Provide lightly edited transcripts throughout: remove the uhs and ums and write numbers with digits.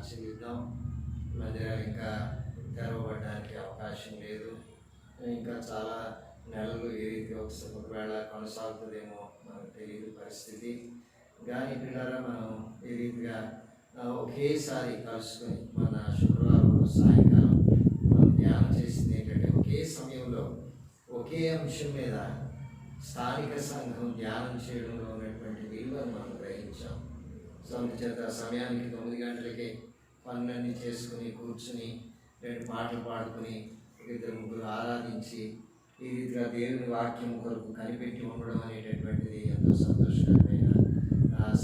చెల్లిద్దాం. మందిరాలు ఇంకా తెరవబడడానికి అవకాశం లేదు. ఇంకా చాలా నెలలు ఏ రీతి ఒకవేళ కొనసాగుతుందేమో మనకు తెలియదు పరిస్థితి. కానీ పిల్లరా మనం ఈ రీతిగా ఒకేసారి కలుసుకొని మన శుక్రవారం సాయంకాలం మనం ధ్యానం చేసింది ఏంటంటే ఒకే సమయంలో ఒకే అంశం మీద స్థానిక సంఘం ధ్యానం చేయడంలో ఉన్నటువంటి విలువను మనం గ్రహించాం. సో అందుచేత సమయానికి 9 గంటలకే పనులన్నీ చేసుకుని కూర్చుని 2 పాటలు పాడుకుని 2-3 ఆరాధించి ఈ రీతిగా దేవుని వాక్యం కొరకు కనిపెట్టి ఉండడం అనేటటువంటిది ఎంతో సంతోషకరమైన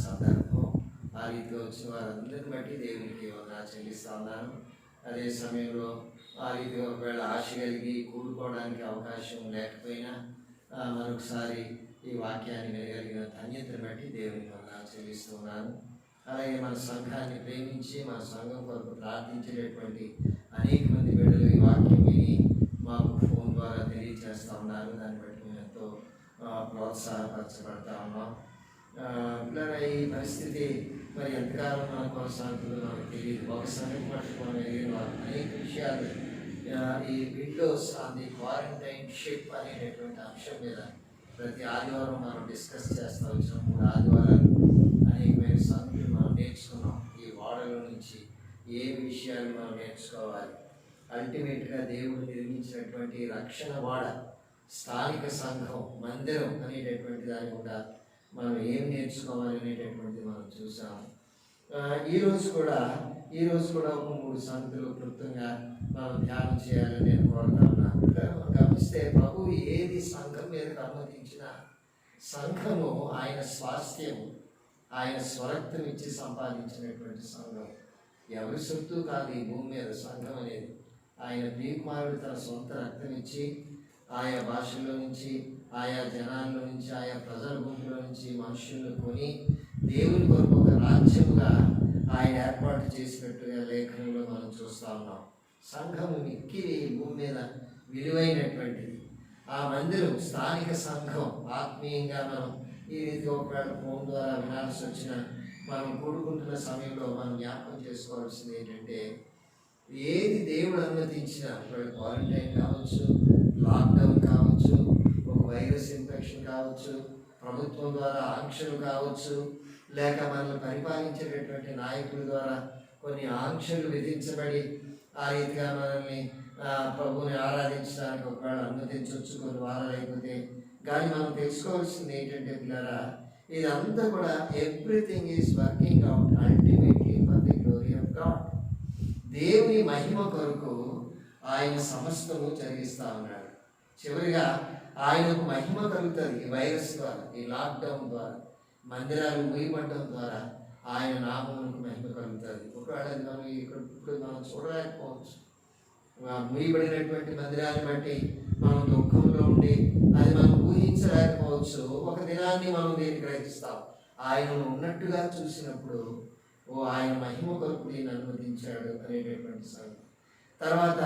సందర్భం. ఆ రీతిలో వచ్చిన వారందరిని బట్టి దేవునికి వందనాలు చెల్లిస్తా ఉన్నాను. అదే సమయంలో ఆ రీతిగా ఒకవేళ ఆశ కలిగి కూడుకోవడానికి అవకాశం లేకపోయినా మరొకసారి ఈ వాక్యాన్ని వినగలిగిన ధన్యతను బట్టి దేవునికి వందనాలు చెల్లిస్తున్నాను. అలాగే మన సంఘాన్ని ప్రేమించి మన సంఘం కొరకు ప్రార్థించేటటువంటి అనేక మంది బిడ్డలు ఈ వాక్యం విని మాకు ఫోన్ ద్వారా తెలియజేస్తూ ఉన్నారు. దాన్ని బట్టి మేము ఎంతో ప్రోత్సాహపరచబడతా ఉన్నాం. ఈ పరిస్థితి మరి ఎంతకాలం మనం కొనసాగుతుందో మనకు తెలియదు. ఒక సంఘం మటుకు మనం ఎదిగిన వారు అనేక విషయాలు ఈ Windows on the quarantine ship అనేటటువంటి అంశం మీద ప్రతి ఆదివారం మనం డిస్కస్ చేస్తూ వచ్చినాం. 3 ఆదివారాలు అనేకమైన సంగతులు మనం నేర్చుకున్నాం. ఈ వాడల నుంచి ఏ విషయాలు మనం నేర్చుకోవాలి, అల్టిమేట్గా దేవుడు నిర్మించినటువంటి రక్షణ వాడ స్థానిక సంఘం మందిరం అనేటటువంటి దాన్ని కూడా మనం ఏం నేర్చుకోవాలి అనేటటువంటిది మనం చూసాము. ఈరోజు కూడా ఒక 3 సంగతులు క్లుప్తంగా మనం ధ్యానం చేయాలని నేను కోరుతా ఉన్నాను. మనం గమనిస్తే ప్రభు ఏది సంఘం మీదకి అనుమతించినా సంఘము ఆయన స్వాస్థ్యము, ఆయన స్వరక్తం ఇచ్చి సంపాదించినటువంటి సంఘం. ఎవరి సొత్తు కాదు ఈ భూమి మీద సంఘం అనేది. ఆయన ప్రియకుమారుడు తన సొంత రక్తం ఇచ్చి ఆయా భాషల్లో నుంచి, ఆయా జనాల్లో నుంచి, ఆయా ప్రజల గుంపులో నుంచి మనుషులను కొని దేవుని కొరకు ఒక రాజ్యముగా ఆయన ఏర్పాటు చేసినట్టుగా లేఖనంలో మనం చూస్తూ ఉన్నాం. సంఘము మిక్కిలి భూమి మీద విలువైనటువంటిది. ఆ మందిరం స్థానిక సంఘం ఆత్మీయంగా మనం ఈ రీతి ఒకవేళ ఫోన్ ద్వారా వినాల్సి వచ్చిన మనం కూడుకుంటున్న సమయంలో మనం జ్ఞాపకం చేసుకోవాల్సింది ఏంటంటే ఏది దేవుడు అనుమతించినా క్వారంటైన్ కావచ్చు, లాక్డౌన్ కావచ్చు, ఒక వైరస్ ఇన్ఫెక్షన్ కావచ్చు, ప్రభుత్వం ద్వారా ఆంక్షలు కావచ్చు, లేక మనల్ని పరిపాలించేటటువంటి నాయకుల ద్వారా కొన్ని ఆంక్షలు విధించబడి ఆ రీతిగా మనల్ని ప్రభువుని ఆరాధించడానికి ఒకవేళ అనుమతించవచ్చు కొన్ని వారాలు అయిపోతే. కానీ మనం తెలుసుకోవాల్సింది ఏంటంటే పిల్లరా, ఇదంతా కూడా everything is working out ultimately for the glory of God. దేవుని మహిమ కొరకు ఆయన సమస్తము జరిగిస్తూ ఉన్నాడు. చివరిగా ఆయనకు మహిమ కలుగుతుంది. ఈ వైరస్ ద్వారా, ఈ లాక్డౌన్ ద్వారా, మందిరాలు మూయబడడం ద్వారా ఆయన నామమునకు మహిమ కలుగుతుంది. ఒకవేళ మనం ఇప్పుడు మనం చూడలేకపోవచ్చు. మూయబడినటువంటి మందిరాన్ని బట్టి మనం దుఃఖంలో ఉండి అది మనం ఊహించలేకపోవచ్చు. ఒక దినాన్ని మనం దీన్ని గ్రహిస్తాం. ఆయనను ఉన్నట్టుగా చూసినప్పుడు ఆయన మహిమ కొరకు నేను అనుమతించాడు అనేటటువంటి సంగతి. తర్వాత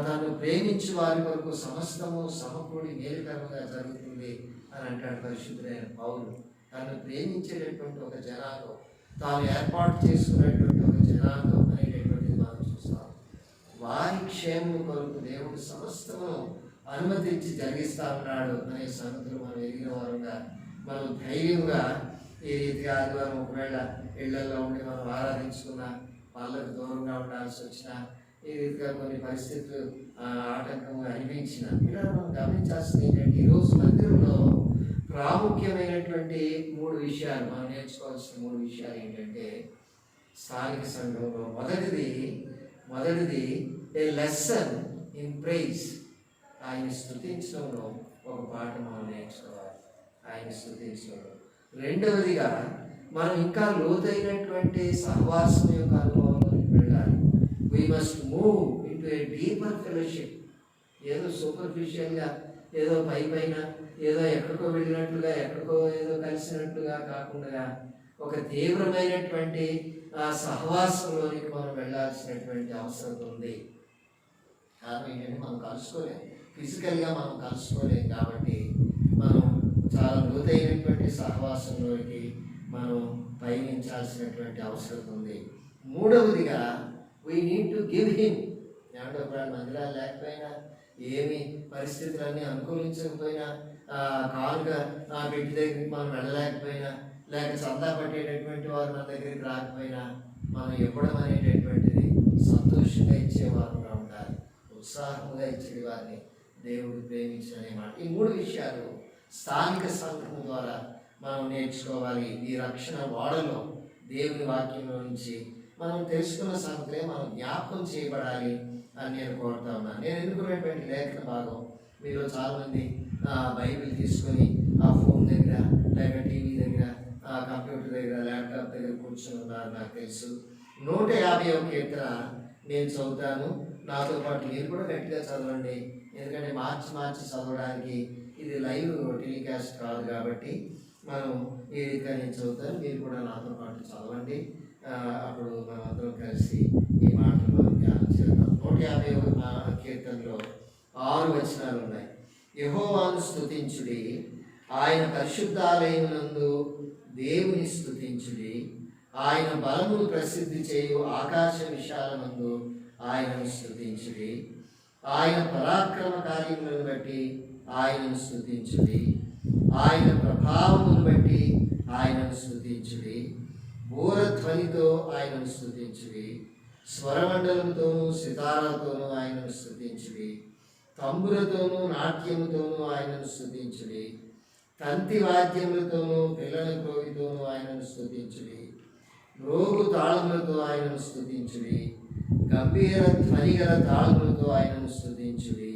తను ప్రేమించు వారి కొరకు సమస్తము సమకూడి మేలుకరంగా జరుగుతుంది అని అంటాడు పరిశుద్ధుడైన పౌలు. తను ప్రేమించేటటువంటి ఒక జనాంగం, తాను ఏర్పాటు చేసుకునేటువంటి ఒక జనాంగం అనేటటువంటిది మనం చూస్తాం. వారి క్షేమం కొరకు దేవుడు సమస్తము అనుమతించి జరిగిస్తా ఉన్నాడు అనే సంగతులు మనం ఎరిగిన వారుగా మనం ధైర్యంగా ఈ రీతిగా ఆదివారం ఒకవేళ ఇళ్లలో ఉండి మనం ఆరాధించుకున్న వాళ్ళకు దూరంగా ఉండాల్సి వచ్చిన ఈ రీతిగా కొన్ని పరిస్థితులు ఆటంకంగా అనిపించిన ఇలా మనం గమనించాల్సింది ఏంటంటే ఈరోజు మందిరంలో ప్రాముఖ్యమైనటువంటి 3 విషయాలు మనం నేర్చుకోవాల్సిన 3 విషయాలు ఏంటంటే స్థానిక సంఘంలో మొదటిది ఏ లెసన్ ఇన్ ప్రైజ్. ఆయన స్తుతించడంలో ఒక పాట మనం నేర్చుకోవాలి. ఆయన స్తుతించడంలో. రెండవదిగా మనం ఇంకా లోతైనటువంటి సహవాసం యొక్క అనుభవంలోకి వెళ్ళాలి. We must move into a deeper fellowship. ఏదో సూపర్ఫిషియల్గా, ఏదో పైన ఏదో ఎక్కడికో వెళ్ళినట్లుగా, ఎక్కడికో ఏదో కలిసినట్లుగా కాకుండా ఒక తీవ్రమైనటువంటి సహవాసంలోనికి మనం వెళ్ళాల్సినటువంటి అవసరం ఉంది. కారణం ఏంటంటే మనం కలుసుకోలేము, ఫిజికల్గా మనం కలుసుకోలేము. కాబట్టి మనం చాలా లోతైనటువంటి సహవాసంలోకి మనం పయనించాల్సినటువంటి అవసరం ఉంది. మూడవదిగా we need to give him. ఏమంటే ఒకవేళ మందిరాలు లేకపోయినా, ఏమి పరిస్థితులన్నీ అనుకూలించకపోయినా, కానుక పెట్టి దగ్గరికి మనం వెళ్ళలేకపోయినా, లేక చందా పట్టేటటువంటి వారు మన దగ్గరికి రాకపోయినా, మనం ఇవ్వడం అనేటటువంటిది సంతోషంగా ఇచ్చేవారుగా ఉండాలి. ఉత్సాహంగా ఇచ్చే వారిని దేవుడు ప్రేమించిన మాట. ఈ మూడు విషయాలు స్థానిక సంఘం ద్వారా మనం నేర్చుకోవాలి. ఈ రక్షణ ఓడలో దేవుని వాక్యంలో నుంచి మనం తెలుసుకున్న సంగతులే మనం జ్ఞాపకం చేయబడాలి అని నేను కోరుతా ఉన్నాను. నేను ఎన్నుకున్నటువంటి లేఖన భాగం మీలో చాలామంది బైబిల్ తీసుకొని ఆ ఫోన్ దగ్గర, లేక టీవీ దగ్గర, కంప్యూటర్ దగ్గర, ల్యాప్టాప్ దగ్గర కూర్చొని ఉన్నారు నాకు తెలుసు. 150వ కీర్తన నేను చదువుతాను. నాతో పాటు మీరు కూడా గట్టిగా చదవండి. ఎందుకంటే మార్చి చదవడానికి ఇది లైవ్ టెలికాస్ట్ కాదు కాబట్టి మనం ఈ రీతిగా నేను చదువుతాను, మీరు కూడా నాతో పాటు చదవండి. అప్పుడు మనం అందరం కలిసి ఈ మాటలు మనం ధ్యానం చేద్దాం. 150వ కీర్తనలో 6 వచనాలు ఉన్నాయి. యెహోవాను స్తుతించుడి, ఆయన పరిశుద్ధాలయమునందు దేవుని స్తుతించుడి, ఆయన బలమును ప్రసిద్ధి చేయు ఆకాశ విశాలమందు ఆయనను స్తుతించుడి, ఆయన పరాక్రమ కార్యములను బట్టి ఆయనను స్తుతించుడి, ఆయన ప్రభావమును బట్టి ఆయనను స్తుతించుడి, బూరధ్వనితో ఆయనను స్తుతించుడి, స్వరమండలంతోనూ సితారాతోనూ ఆయనను స్తుతించుడి, తంబురతోనూ నాట్యముతోనూ ఆయనను స్తుతించుడి, తంతి వాద్యములతోనూ పిల్లల క్రోవితోనూ ఆయనను స్తుతించుడి, రోగు తాళములతో ఆయనను స్తుతించుడి, గంభీర ధ్వనిగల తాళములతో ఆయనను స్తుతించుడి.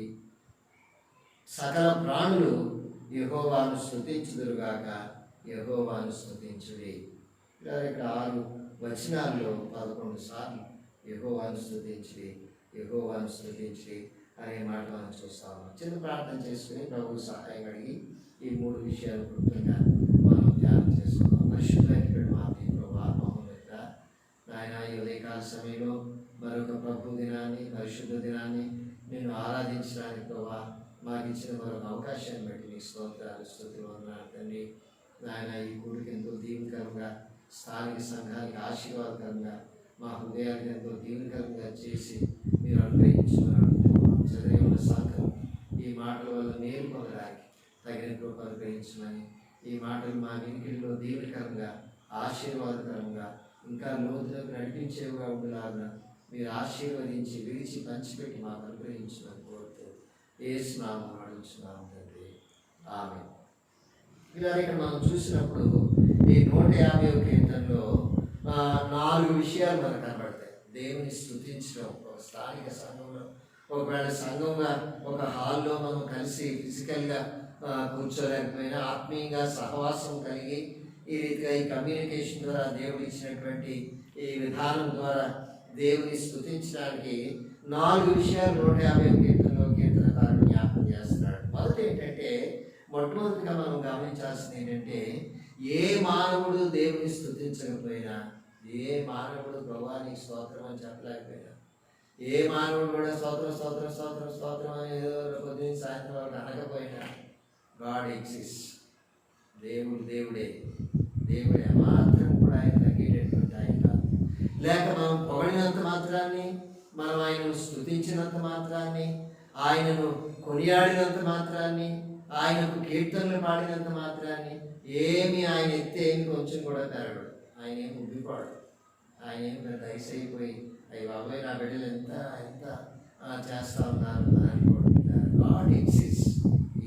సకల ప్రాణులు యెహోవాను స్తుతించుదురుగాక, యెహోవాను స్తుతించుడి. ఇక్కడ 6 వచనాల్లో 11 సార్లు యెహోవాను స్తుతించుడి, యెహోవాను స్తుతించుడి అనే మాట మనం చూస్తాము. చిన్న ప్రార్థన చేసుకుని ప్రభువు సహాయం అడిగి ఈ 3 విషయాలు గుర్తుంగా మనం ధ్యానం చేసుకుందాం. పరిశుద్ధమైనటువంటి మా ప్రభా మహోన్నత నాయన, ఈ ఉదయకాల సమయంలో మరొక ప్రభు దినాన్ని, పరిశుద్ధ దినాన్ని నేను ఆరాధించడానికి ప్రభా మాకు ఇచ్చిన మరొక అవకాశాన్ని బట్టి నీకు స్తోత్రాలు, స్తుతులు వందనాలు తండ్రి. నాయన, ఈ కూడికి ఎంతో దీవెనకరంగా, స్థానిక సంఘానికి ఆశీర్వాదకరంగా, మా హృదయానికి ఎంతో దీవెనకరంగా చేసి మీరు అనుగ్రహించుకున్నాడు. చదివి ఉన్న సంఘం ఈ మాటల వల్ల మేలు పొందడానికి తగిన కృప అనుగ్రహించమని, ఈ మాటలు మా వినికిడిలో దీవెనకరంగా, ఆశీర్వాదకరంగా, ఇంకా లోతులకు నడిపించేవిగా ఉండేలాగా మీరు ఆశీర్వదించి విరిచి పంచిపెట్టి మాకు అనుగ్రహించమని కోరుతూ యేసు నామమున అడుగుచున్నాము తండ్రి, ఆమేన్. ఇలా ఇక్కడ మనం చూసినప్పుడు ఈ 150వ కీర్తనలో 4 విషయాలు మనకు కనబడతాయి. దేవుని స్తుతించడం ఒక స్థానిక సంఘంలో, ఒకవేళ సంఘంగా ఒక హాల్లో మనం కలిసి ఫిజికల్గా కూర్చోలేకపోయినా ఆత్మీయంగా సహవాసం కలిగి ఈ రీతిగా ఈ కమ్యూనికేషన్ ద్వారా దేవుడు ఇచ్చినటువంటి ఈ విధానం ద్వారా దేవుని స్తుతించడానికి 4 విషయాలు 150వ కీర్తనలో కీర్తనకారుడు జ్ఞాపకం చేస్తున్నాడు. మొట్టమొదటిగా మనం గమనించాల్సింది ఏంటంటే, ఏ మానవుడు దేవుని స్తుతించకపోయినా, ఏ మానవుడు ప్రభువానికి స్తోత్రం అని చెప్పలేకపోయినా, ఏ మానవుడు కూడా స్తోత్రం స్తోత్రం స్తోత్రం స్తోత్రం అని ఏదో పొద్దున్న సాయంత్రం వరకు అనకపోయినా, గాడ్ ఎగ్జిస్ట్, దేవుడు దేవుడే, దేవుడే మాత్రం కూడా ఆయన తగ్గేటటువంటి ఆయన కాదు. లేక మనం పొగిడినంత మాత్రాన్ని, మనం ఆయనను స్తుతించినంత మాత్రాన్ని, ఆయనను కొనియాడినంత మాత్రాన్ని, ఆయనకు కీర్తనలు పాడినంత మాత్రాన్ని ఏమి ఆయన ఎత్తే ఏమి కొంచెం కూడా పెరగడు. ఆయన ఏమి ఉబ్బిపోడు. ఆయన ఏమి పెద్ద అయిపోయి అయ్యి బాబాయ్ నా బిడ్డలు ఎంత ఎంత చేస్తూ ఉన్నారు అని అనుకుంటున్నారు. God exist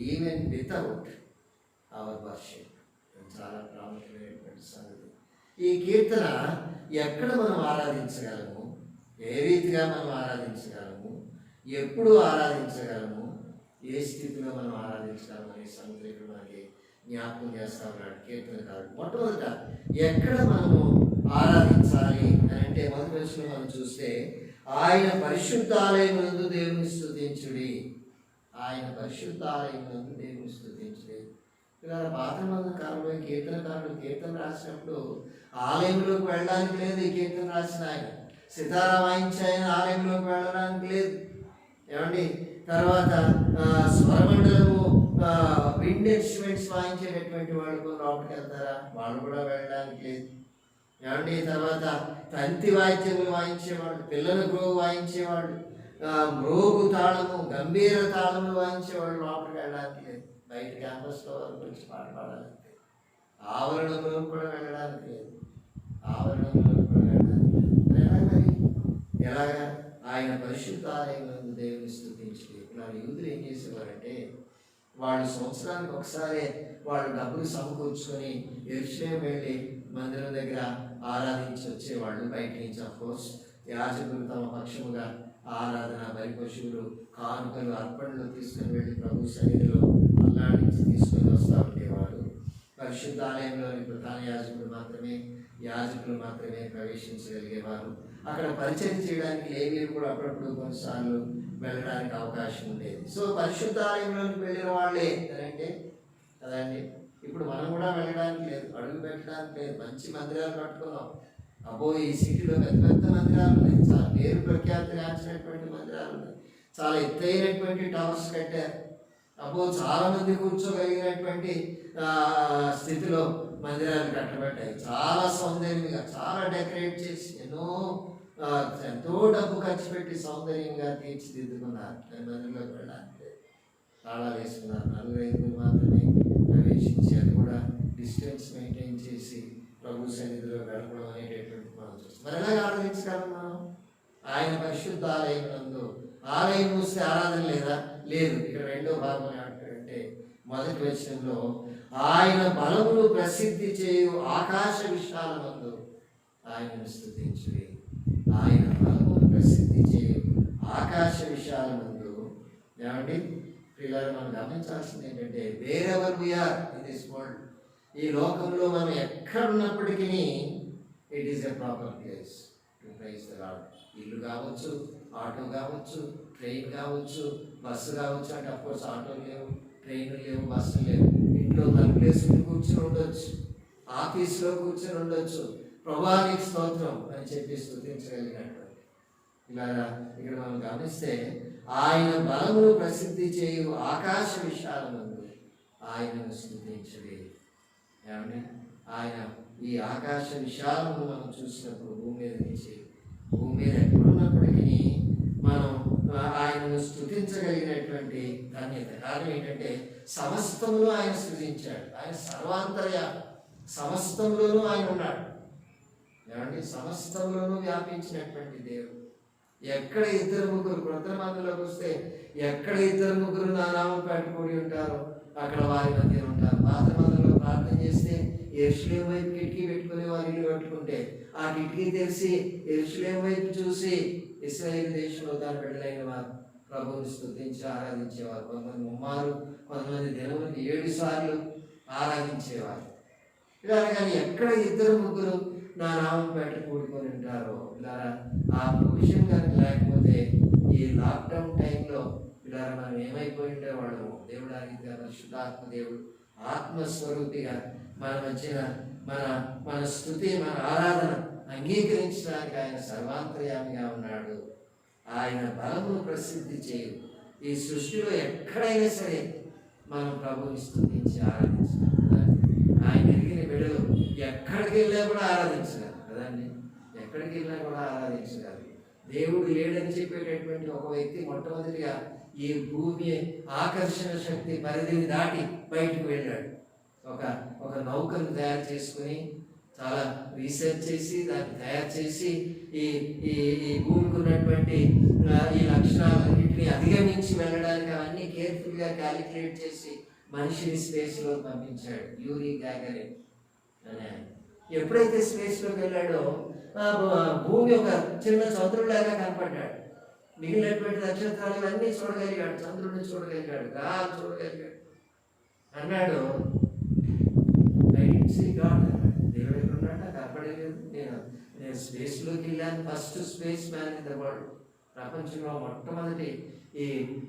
even without hour worship. చాలా ప్రాముఖ్యమైనటువంటి సంగతి. ఈ కీర్తన ఎక్కడ మనం ఆరాధించగలము, ఏ రీతిగా మనం ఆరాధించగలము, ఎప్పుడు ఆరాధించగలము, ఏ స్థితిలో మనం ఆరాధించగలము అనే సంగతి మనకి జ్ఞాపకం చేస్తా ఉన్నాడు కీర్తనకారుడు. మొట్టమొదట ఎక్కడ మనము ఆరాధించాలి అని అంటే, మొదటి వచనంలో మనం చూస్తే ఆయన పరిశుద్ధాలయమునందు దేవుని స్తుతించుడి, ఆయన పరిశుద్ధాలయమునందు దేవుని స్తుతించుడి. ఇలా పాత కాలంలో కీర్తనకారుడు కీర్తన రాసినప్పుడు ఆలయంలోకి వెళ్ళడానికి లేదు. ఈ కీర్తన రాసిన ఆయన సితారా వాయించి ఆయన ఆలయంలోకి వెళ్ళడానికి లేదు. ఏమండి, తర్వాత స్వరమండలము విండ్ ఇన్స్ట్రుమెంట్స్ వాయించేటటువంటి వాళ్ళు లోపలికి వెళ్తారా, వాళ్ళు కూడా వెళ్ళడానికి లేదు. ఏమండి తర్వాత తంతి వాయిద్యములు వాయించేవాళ్ళు, పిల్లల గ్రోవు వాయించేవాళ్ళు, మ్రోగు తాళము గంభీర తాళములు వాయించేవాళ్ళు. లోపలికి వెళ్ళడానికి లేదు, బయట క్యాంపస్లో వరకు వచ్చి పాట పాడాలంటే. ఆవరణంలో కూడా వెళ్ళడానికి లేదు, ఆవరణంలో కూడా వెళ్ళడానికి లేదు. ఎలాగా ఆయన పరిశుద్ధ ఆలయంలో దేవుని స్తుతించి ఇలా యూదులు ఏం చేసేవారంటే, వాళ్ళు సంవత్సరానికి ఒకసారి వాళ్ళు డబ్బులు సమకూర్చుకొని యెరూషలేము వెళ్ళి మందిరం దగ్గర ఆరాధించి వచ్చేవాళ్ళు. బయట నుంచి అఫ్కోర్స్ యాజకులు తమ పక్షముగా ఆరాధన, బలి పశువులు, కానుకలు, అర్పణలు తీసుకుని వెళ్ళి ప్రభు సన్నిధిలో అల్లాడించి తీసుకొని వస్తూ ఉండేవాడు. పరిశుద్ధ ఆలయంలోని ప్రధాన యాజకులు మాత్రమే ప్రవేశించగలిగేవారు. అక్కడ పరిచయం చేయడానికి లేవీలు కూడా అప్పుడప్పుడు కొన్నిసార్లు వెళ్ళడానికి అవకాశం ఉండేది. సో పరిశుద్ధ ఆలయంలోకి వెళ్ళిన వాళ్ళే అంటే కదండి. ఇప్పుడు మనం కూడా వెళ్ళడానికి లేదు, అడుగు పెట్టడానికి లేదు. మంచి మందిరాలు కట్టుకున్నాం. అబ్బో ఈ సిటీలో పెద్ద పెద్ద మందిరాలు ఉన్నాయి, చాలా పేరు ప్రఖ్యాతిగాంచినటువంటి మందిరాలు ఉన్నాయి, చాలా ఎత్తైనటువంటి టవర్స్ కట్టారు. అబ్బో చాలా మంది కూర్చోగలిగినటువంటి స్థితిలో మందిరాలు కట్టబడ్డాయి. చాలా సౌందర్యంగా, చాలా డెకరేట్ చేసి ఎంతో డబ్బు ఖర్చు పెట్టి సౌందర్యంగా తీర్చిదిద్దుకున్నారు. మందిరంలోకి వెళ్ళడానికి తాళాలు వేసుకున్నారు. 4-5 మాత్రమే ప్రవేశించి, అది కూడా డిస్టెన్స్ మెయింటైన్ చేసి ప్రభు సన్నిధిలో గడపడం అనేటటువంటి మనం చూస్తాం. మరి ఎలాగ ఆరాధించగలం మనం? ఆయన పరిశుద్ధ ఆలయం నందు. ఆలయం మూస్తే ఆరాధన లేదా? లేదు. ఇక్కడ రెండో భాగం ఏమంటాడంటే, మొదటి వచనంలో ఆయన బలమును ప్రసిద్ధి చేయు ఆకాశ విశాల నందు ఆయనను స్తుతించుడి. ఆయన బలమును ప్రసిద్ధి చేయు ఆకాశ విశాల నందు. ఏమండి పిల్లలు, మనం గమనించాల్సింది ఏంటంటే, wherever we are in this world, ఈ లోకంలో మనం ఎక్కడున్నప్పటికీ it is a proper place to praise the Lord. ఇల్లు కావచ్చు, ఆటో కావచ్చు, ట్రైన్ కావచ్చు, బస్సు కావచ్చు. అంటే అఫ్కోర్స్ ఆటోలు లేవు, ట్రైన్లు లేవు, బస్సులు లేవు. ఇంట్లో తలుపులేసుకుని కూర్చొని ఉండొచ్చు, ఆఫీస్లో కూర్చొని ఉండొచ్చు. ప్రభువానికి స్తోత్రం అని చెప్పి స్తుతించగలిగినటువంటి ఇలాగా ఇక్కడ మనం గమనిస్తే, ఆయన బలమును ప్రసిద్ధి చేయు ఆకాశ విశాలమందు ఆయనను స్తుతించుడి. ఏమండి ఆయన ఈ ఆకాశ విశాలము మనం చూసినప్పుడు భూమి మీద ఎక్కడున్నప్పటికీ మనం ఆయనను స్తుతించగలిగినటువంటి ధన్యత. కారణం ఏంటంటే, సమస్తములో ఆయన సృజించాడు. ఆయన సర్వాంతర్య, సమస్తంలోనూ ఆయన ఉన్నాడు. ఏమండి సమస్తంలోనూ వ్యాపించినటువంటి దేవుడు. ఎక్కడ 2-3 క్రొత్త మందిలోకి వస్తే ఎక్కడ 2-3 నా నామం పెట్టుకొని ఉంటారో అక్కడ వారి మధ్య ఉంటారు. పాత మందిలో ప్రార్థన చేస్తే యెరూషలేము వైపు కిటికీ పెట్టుకుని వారు ఇల్లు కట్టుకుంటే ఆ కిటికీ తెరిచి యెరూషలేము వైపు చూసి ఇశ్రాయేలు దేశంలో దాని బిడ్డలైన వారు ప్రభువుని స్తుతించి ఆరాధించేవారు. కొంతమంది ముమ్మారు, కొంతమంది దినములకు 7 సార్లు ఆరాధించేవారు. ఇలా కానీ ఎక్కడ 2-3 నా నామం పెట్టి కూడుకొని ఉంటారో ఇలా ఆ ప్రొవిజన్ కానీ లేకపోతే ఈ లాక్డౌన్ టైంలో ఇలా మనం ఏమైపోయి ఉండేవాళ్ళము. దేవుడు ఆ రీతిగా పరిశుద్ధాత్మ దేవుడు ఆత్మస్వరూపిగా మన మధ్యన మన స్తుతి, మన ఆరాధన అంగీకరించడానికి ఆయన సర్వాంతర్యామిగా ఉన్నాడు. ఆయన బలమును ప్రసిద్ధి చేయు. ఈ సృష్టిలో ఎక్కడైనా సరే మనం ప్రభువుని స్తుతించి ఆరాధించాలి కదండి. ఆయన ఎరిగిన బిడ్డలు ఎక్కడికి వెళ్ళినా కూడా ఆరాధించగలరు కదండి. ఎక్కడికి వెళ్ళినా కూడా ఆరాధించగలరు. దేవుడు లేడని చెప్పేటటువంటి ఒక వ్యక్తి మొట్టమొదటిగా ఈ భూమి ఆకర్షణ శక్తి పరిధిని దాటి బయటకు వెళ్ళాడు. ఒక నౌకను తయారు చేసుకుని చాలా రీసెర్చ్ చేసి దాన్ని తయారు చేసి ఈ భూమికి ఉన్నటువంటి ఈ లక్షణాలన్నింటినీ అధిగమించి వెళ్ళడానికి అవన్నీ కేర్ఫుల్గా క్యాలిక్యులేట్ చేసి మనిషిని స్పేస్లో పంపించాడు. యూరీ గాగరిన్ అనే ఎప్పుడైతే స్పేస్లోకి వెళ్ళాడో భూమి ఒక చిన్న చంద్రుడిలాగా కనపడ్డాడు. మిగిలినటువంటి నక్షత్రాలు అన్నీ చూడగలిగాడు, చంద్రుడిని చూడగలిగాడు, గాలి చూడగలిగాడు. అన్నాడు, దేవుడు ఎక్కడున్నాడు కనపడలేదు. నేను స్పేస్లోకి వెళ్ళాను, first space man in the world. ప్రపంచంలో మొట్టమొదటి ఈ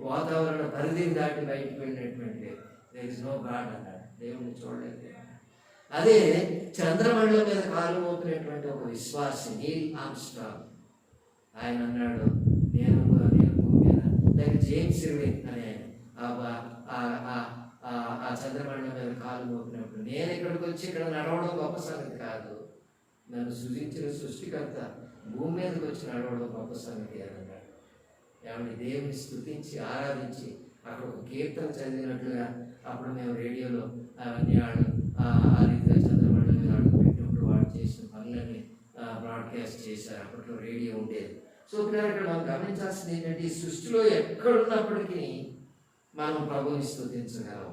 వాతావరణ పరిధిని దాటి బయటకు వెళ్ళినటువంటి దేర్ ఇస్ నో గాడ్ అన్నాడు. దేవుడిని చూడలేదు. అదే చంద్రమండలం మీద కాలు మోపినటువంటి ఒక విశ్వాసి నీల్ ఆర్మ్స్ట్రాంగ్, ఆయన అన్నాడు, నేను భూమి మీద లేక జేమ్స్ ఇర్విన్ అనే ఆ చంద్రమండలం మీద కాలు మోపినప్పుడు నేను ఇక్కడికి వచ్చి ఇక్కడ నడవడం గొప్ప సంగతి కాదు, నన్ను సృజించిన సృష్టికర్త భూమి మీదకి వచ్చి నడవడం గొప్ప సంగతి అని అన్నాడు. ఏమంటే దేవుని స్తుతించి ఆరాధించి అక్కడ ఒక కీర్తన చదివినట్లుగా అప్పుడు మేము రేడియోలో అవన్నీ ఆ రీతిగా చంద్రమండలి మీద అడుగు పెట్టినప్పుడు వాడు చేసిన పనులన్నీ బ్రాడ్కాస్ట్ చేశారు. అప్పట్లో రేడియో ఉండేది. సో ఇక్కడ మనం గమనించాల్సింది ఏంటంటే ఈ సృష్టిలో ఎక్కడున్నప్పటికీ మనం ప్రభువుని స్తుతించగలం.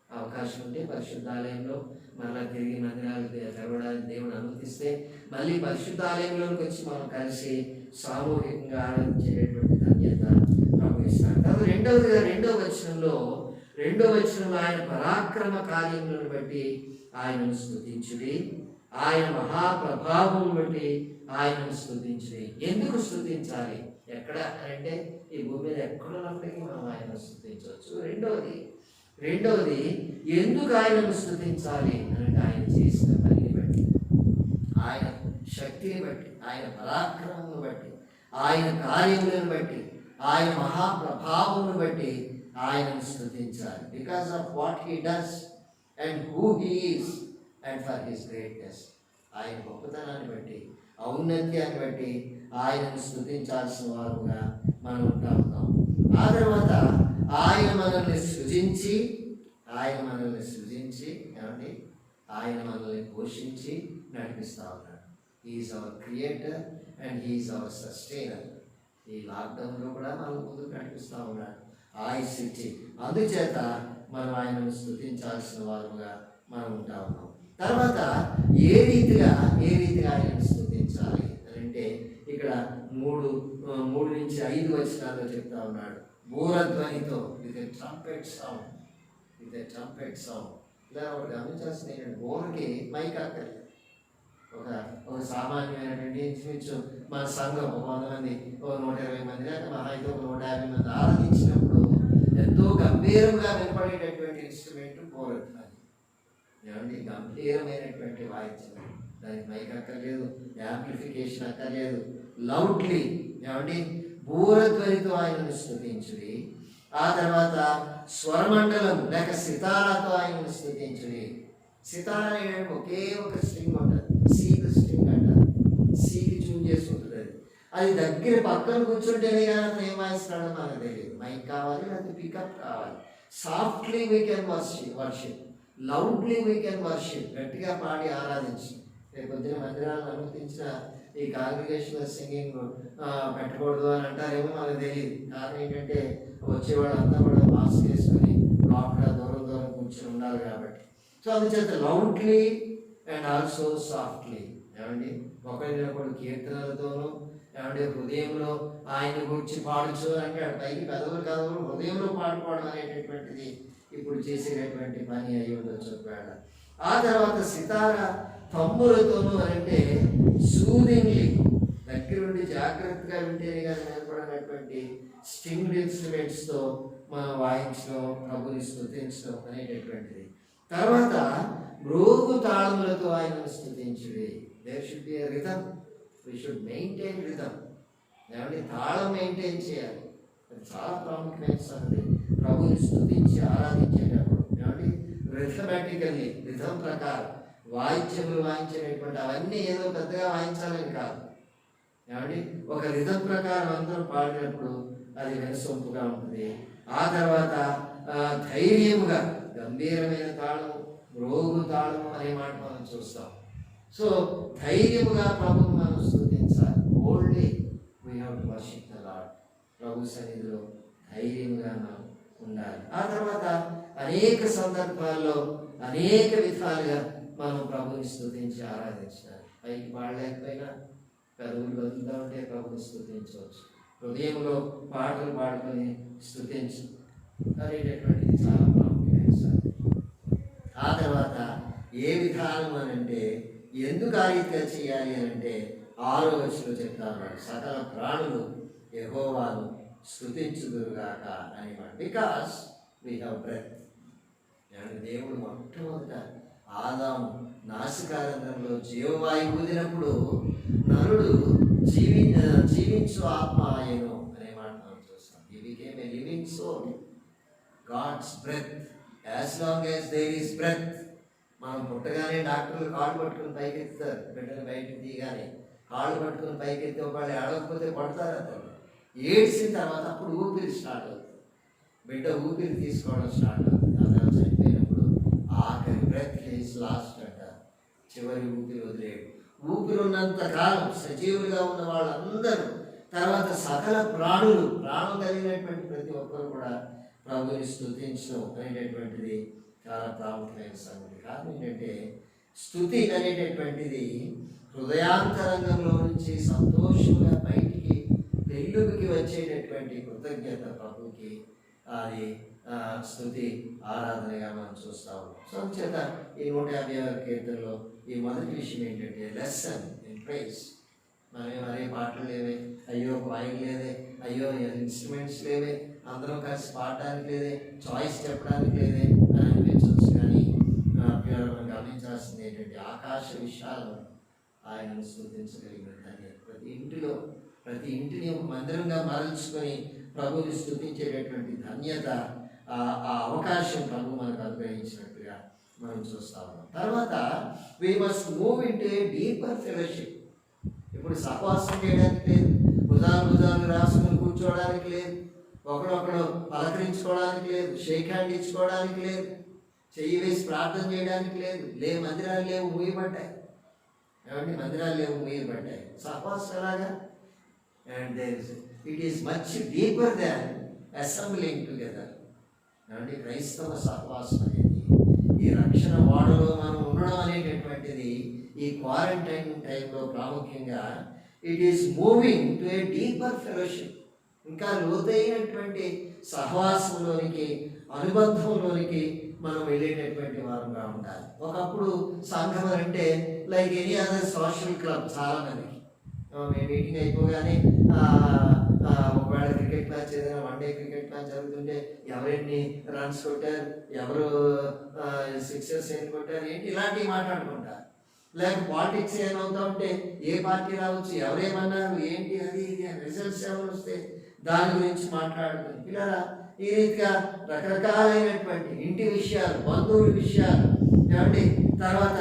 అవకాశం ఉంటే పరిశుద్ధాలయంలో మళ్ళీ తిరిగి మందిరాలు తెరవడానికి దేవుడు అనుమతిస్తే మళ్ళీ పరిశుద్ధాలయంలోకి వచ్చి మనం కలిసి సామూహికంగా ఆరాధించేటటువంటి ధన్యత ప్రభు ఇస్తాడు. తర్వాత రెండో వచనంలో ఆయన పరాక్రమ కార్యములను బట్టి ఆయనను స్తుతించుడి, ఆయన మహాప్రభావం బట్టి ఆయనను స్తుతించుడి. ఎందుకు స్తుతించాలి? ఎక్కడ అంటే ఈ భూమి మీద ఎక్కడున్నప్పటికీ మనం ఆయనను స్తుతించవచ్చు. రెండవది ఎందుకు ఆయనను స్తుతించాలి అంటే ఆయన చేసిన పనిని బట్టి, ఆయన శక్తిని బట్టి, ఆయన పరాక్రమమును బట్టి, ఆయన కార్యములను బట్టి, ఆయన మహాప్రభావమును బట్టి ఆయనను స్తుతించాలి. Because of what he does and who he is and for his greatness. ఆయన గొప్పతనాన్ని బట్టి, ఔన్నత్యాన్ని బట్టి ఆయనను స్తుతించాల్సిన వారుగా మనం ఉంటా ఉన్నాం. ఆ తర్వాత ఆయన మనల్ని సృజించి ఏమండి ఆయన మనల్ని పోషించి నడిపిస్తూ ఉన్నాడు. He's our creator and he's our sustainer. ఈ లాక్డౌన్లో కూడా మనం ముందుకు నడిపిస్తూ ఉన్నాడు ఆయుష్ ఇచ్చి. అందుచేత మనం ఆయనను స్తుతించాల్సిన వారుగా మనం ఉంటా ఉన్నాం. తర్వాత ఏ రీతిగా ఆయనను స్తుతించాలి అంటే ఇక్కడ 3-5 వచనాల్లో చెప్తా ఉన్నాడు. బూరధ్వనితో విత్ ఎ ట్రంపెట్ సౌండ్. ఇలా ఒకటి గమనించాల్సింది ఏంటంటే బోర్కి మైక్ అక్కర్లేదు. ఒక సామాన్యమైనటువంటి ఇంచుమించు మన సంఘం 100 మంది, 120 మంది, లేక మహా అయితే 150 మంది ఆరాధించినప్పుడు ఎంతో గంభీరంగా వినపడేటటువంటి ఇన్స్ట్రుమెంట్ బోరధ్వని. ఏమండి గంభీరమైనటువంటి వాయిద్యం. దానికి మైక్ అక్కర్లేదు, యాంప్లిఫికేషన్ అక్కర్లేదు. లౌడ్లీ ఏమండి బూరధ్వనితో ఆయనను స్తుతించుడి. ఆ తర్వాత స్వరమండలం లేక సితారాతో ఆయనను స్తుతించుడి. సితారా ఏంటంటే ఒకే ఒక స్ట్రింగ్ ఉంటుంది, సీకి స్ట్రింగ్ అంటారు. సీకి ట్యూన్ చేసి ఉంటుంది. అది దగ్గర పక్కన కూర్చుంటేనే కానీ అతను ఏం వాయిస్తాడో మనకు తెలియదు. మైక్ కావాలి, లేకపోతే పికప్ కావాలి. Softly we can worship, loudly we can worship. గట్టిగా పాడి ఆరాధించి. రేపు పొద్దున మందిరాలను అనుమతించిన ఈ కాంగ్రిగేషనల్ సింగింగ్ పెట్టకూడదు అని అంటారేమో మనకు తెలియదు. కారణం ఏంటంటే వచ్చేవాళ్ళంతా కూడా మాస్క్ వేసుకొని లోపల దూరం కూర్చొని ఉండాలి కాబట్టి. సో అందుచేత లౌడ్లీ అండ్ ఆల్సో సాఫ్ట్లీ ఏమండి ఒకరినొకడు కీర్తనలతోనూ ఏమంటే హృదయంలో ఆయన గురించి పాడచ్చు అంటే పైకి పెదవులు కాదు, హృదయంలో పాడుకోవడం అనేటటువంటిది ఇప్పుడు చేసేటటువంటి పని అయి ఉండొచ్చు ఒకవేళ. ఆ తర్వాత సితార తమ్ములతోనూ అంటే సూదింగ్లీ దగ్గరుండి జాగ్రత్తగా వింటేనే కానీ ఏర్పడినటువంటి స్ట్రింగ్డ్ ఇన్స్ట్రుమెంట్స్తో మనం వాయించడం, ప్రభుని స్తుతించడం అనేటటువంటిది. తర్వాత మ్రోగు తాళములతో ఆయనను స్తుతించుడి. There should be a rhythm. We should maintain rhythm. ఏమంటే తాళం మెయింటైన్ చేయాలి. అది చాలా ప్రాముఖ్యమైన సంగతి. ప్రభుని స్తుతించి ఆరాధించేటప్పుడు ఏమంటే రిథమెటికల్లీ రిథమ్ ప్రకారం వాయిద్యములు వాయించేటటువంటి అవన్నీ ఏదో పెద్దగా వాయించాలని కాదు. ఏమండి ఒక రిథమ్ ప్రకారం అందరూ పాడినప్పుడు అది వినసొంపుగా ఉంటుంది. ఆ తర్వాత ధైర్యముగా గంభీరమైన తాళం, రోగు తాళం అనే మాట మనం చూస్తాం. సో ధైర్యముగా ప్రభువును మనం స్తుతించాలి. Boldly we have to worship the Lord. ప్రభు సన్నిధిలో ధైర్యముగా మనం ఉండాలి. ఆ తర్వాత అనేక సందర్భాల్లో అనేక విధాలుగా మనం ప్రభుని స్తుతించి ఆరాధించాలి. పైకి పాడలేకపోయినా పెదవులు కదులుతూ ఉంటే ప్రభుని స్తుతించవచ్చు. హృదయంలో పాటలు పాడుకొని స్తుతించు అనేటటువంటిది చాలా ప్రాముఖ్యమైన సంగతి. ఆ తర్వాత ఏ విధానం అని అంటే ఎందుకు ఆ రీతిగా చేయాలి అని అంటే 6వ వచనంలో చెప్తా ఉన్నాడు. సకల ప్రాణులు యెహోవాను స్తుతించుదురుగాక అనేమాట. Because we have breath. దేవుడు మొట్టమొదట ఆదాము నాసికారంధ్రంలో జీవవాయువు ఊదినప్పుడు నరుడు జీవించు ఆత్మ ఆయను అనే మాట మనం చూస్తాం. He became a living soul. God's breath. As long as there is breath, మనం పుట్టగానే డాక్టర్లు కాళ్ళు పట్టుకుని పైకెత్తుతారు, బిడ్డను బయటకు తీయగానే కాళ్ళు పట్టుకుని పైకెత్తి ఒకళ్ళు ఏడవకపోతే కొడతారు అతను. ఏడ్చిన తర్వాత అప్పుడు ఊపిరి స్టార్ట్ అవుతుంది, బిడ్డ ఊపిరి తీసుకోవడం స్టార్ట్ అవుతుంది. అతను చనిపోయినప్పుడు ఆఖరి బ్రెత్ హిస్ లాస్ట్ అంట, చివరి ఊపిరి వదిలేడు. ఊపిరి ఉన్నంత కాలం సజీవులుగా ఉన్న వాళ్ళందరూ, తర్వాత సకల ప్రాణులు, ప్రాణం కలిగినటువంటి ప్రతి ఒక్కరు కూడా ప్రభుని స్తుతించడం అనేటటువంటిది చాలా ప్రాముఖ్యమైన సంగతి. కారణం ఏంటంటే స్తుతి అనేటటువంటిది హృదయాంతరంగంలో నుంచి సంతోషంగా బయటికి వెలుగుకి వచ్చేటటువంటి కృతజ్ఞత ప్రభుకి, అది స్తుతి ఆరాధనగా మనం చూస్తా ఉన్నాం. సో చేత ఈ 150వ కీర్తనలో ఈ మొదటి విషయం ఏంటంటే లెసన్ ఇన్ ప్రైజ్. మరే పాటలు లేవే, అయ్యో వాయిల్ లేదే, అయ్యో ఇన్స్ట్రుమెంట్స్ లేవే, అందరం కలిసి పాడడానికి లేదే, చాయిస్ చెప్పడానికి లేదే అని అనిపించవచ్చు. కానీ మనం గమనించాల్సింది ఏంటంటే ఆకాశ విషయాలను ఆయనను స్తుతించగలిగిన ధన్యత. ప్రతి ఇంటిని ఒక మందిరంగా మరల్చుకొని ప్రభుని స్తుతించేటటువంటి ధన్యత, ఆ అవకాశం ప్రభు మనకు అనుగ్రహించినట్టుగా మనం చూస్తా ఉన్నాం. తర్వాత we must move into a deeper fellowship. ఇప్పుడు సహవాసం చేయడానికి లేదు, భుజాలు రాసుకుని కూర్చోవడానికి లేదు, ఒకడొకడు పలకరించుకోవడానికి లేదు, షేక్ హ్యాండ్ ఇచ్చుకోవడానికి లేదు, చెయ్యి వేసి ప్రార్థన చేయడానికి లేదు. మందిరాలు లేవు, మూయబడ్డాయి. ఏమంటే మందిరాలు లేవు, మూయబడ్డాయి. సహవాసం ఎలాగా? And it is much deeper than assembling together. ఏమంటే క్రైస్తవ సహవాసం అనేది, ఈ రక్షణ వాడలో మనం ఉండడం అనేటటువంటిది ఈ క్వారంటైన్ టైంలో ప్రాముఖ్యంగా it is moving to a deeper fellowship. ఇంకా లోతైనటువంటి సహవాసంలోనికి, అనుబంధంలోనికి మనం వెళ్ళేటటువంటి వారంగా ఉండాలి. ఒకప్పుడు సంఘం అంటే like any other social club. చాలామందికి మేము మీటింగ్ అయిపోగానే ఒకవేళ క్రికెట్ మ్యాచ్, ఏదైనా వన్ డే క్రికెట్ మ్యాచ్ జరుగుతుంటే ఎవరెన్ని రన్స్ కొట్టారు, ఎవరు సిక్సర్స్ ఏం కొట్టారు ఏంటి, ఇలాంటివి మాట్లాడుకుంటారు. లేక పాలిటిక్స్ ఏమవుతా ఉంటే ఏ పార్టీ రావచ్చు, ఎవరేమన్నారు ఏంటి, అది రిజల్ట్స్ ఎవరు వస్తే దాని గురించి మాట్లాడుకుని పిల్లరా ఈ రీతిగా రకరకాలైనటువంటి ఇంటి విషయాలు, బంధువుల విషయాలు, ఏమండి తర్వాత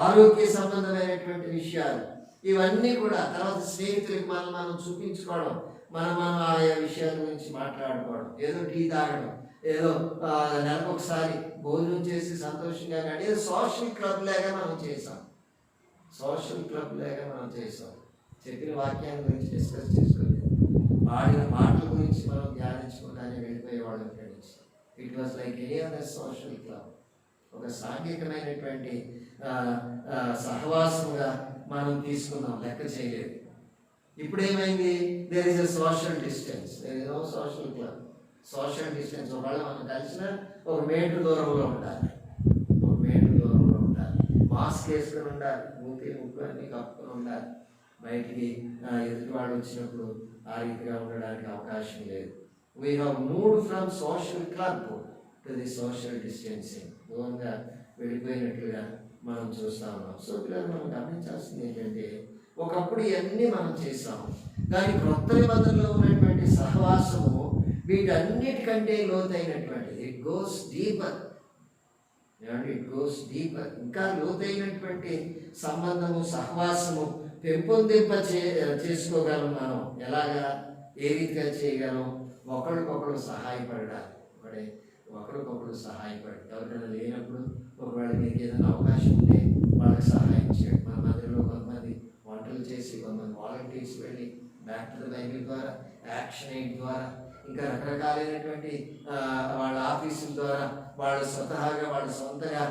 ఆరోగ్య సంబంధమైనటువంటి విషయాలు, ఇవన్నీ కూడా, తర్వాత స్నేహితులకి మనం చూపించుకోవడం, మనం ఆయా విషయాల గురించి మాట్లాడుకోవడం, ఏదో టీ తాగడం, ఏదో నెలకు ఒకసారి భోజనం చేసి సంతోషంగా, కానీ ఏదో సోషల్ క్లబ్ లాగా మనం చేసాం. చెప్పిన వాక్యాల గురించి డిస్కస్ చేసుకోలేదు, పాడిన పాటల గురించి మనం ధ్యానించుకుంటానే వెళ్ళిపోయేవాళ్ళం friends. It was like any other social club. ఒక సాంఘికమైనటువంటి సహవాసంగా మనం తీసుకున్నాం, లెక్క చేయలేదు. ఇప్పుడు ఏమైంది? There is a social distance, there is no social club. Social distance, ఒకవేళ మనం కలిసిన 1 మీటర్ దూరంలో ఉండాలి, మాస్క్ వేసుకొని ఉండాలి, ముక్కు అన్ని కప్పుకొని ఉండాలి. బయటికి ఎదుటివాడు వచ్చినప్పుడు ఆ రీతిగా ఉండడానికి అవకాశం లేదు. We have moved from social club to the social distancing. దూరంగా వెళ్ళిపోయినట్లుగా మనం చూస్తా ఉన్నాం. సో పిల్లలు మనం గమనించాల్సింది ఏంటంటే ఒకప్పుడు ఇవన్నీ మనం చేసాము, కానీ క్రొత్త నిబంధనలో ఉన్నటువంటి సహవాసము వీటన్నిటికంటే లోతైనటువంటిది. It goes deeper. ఇంకా లోతైనటువంటి సంబంధము, సహవాసము పెంపొందింప చేసుకోగలం. మనం ఎలాగా, ఏ రీతిగా చేయగలం? ఒకరికొకరు సహాయపడాలి. ఒకరికొకరు సహాయపడి, ఎవరికైనా లేనప్పుడు ఒకవేళ మీకు ఏదైనా అవకాశం ఉంటే వాళ్ళకి సహాయం చేయండి. మన మధ్యలో కొంతమంది వంటలు చేసి, కొంతమంది వాలంటీర్స్ వెళ్ళి బ్యాక్ టు ద బైబిల్ ద్వారా, యాక్షన్ ఎయిడ్ ద్వారా, ఇంకా రకరకాలైనటువంటి వాళ్ళ ఆఫీసుల ద్వారా వాళ్ళు స్వతహాగా, వాళ్ళ సొంతగా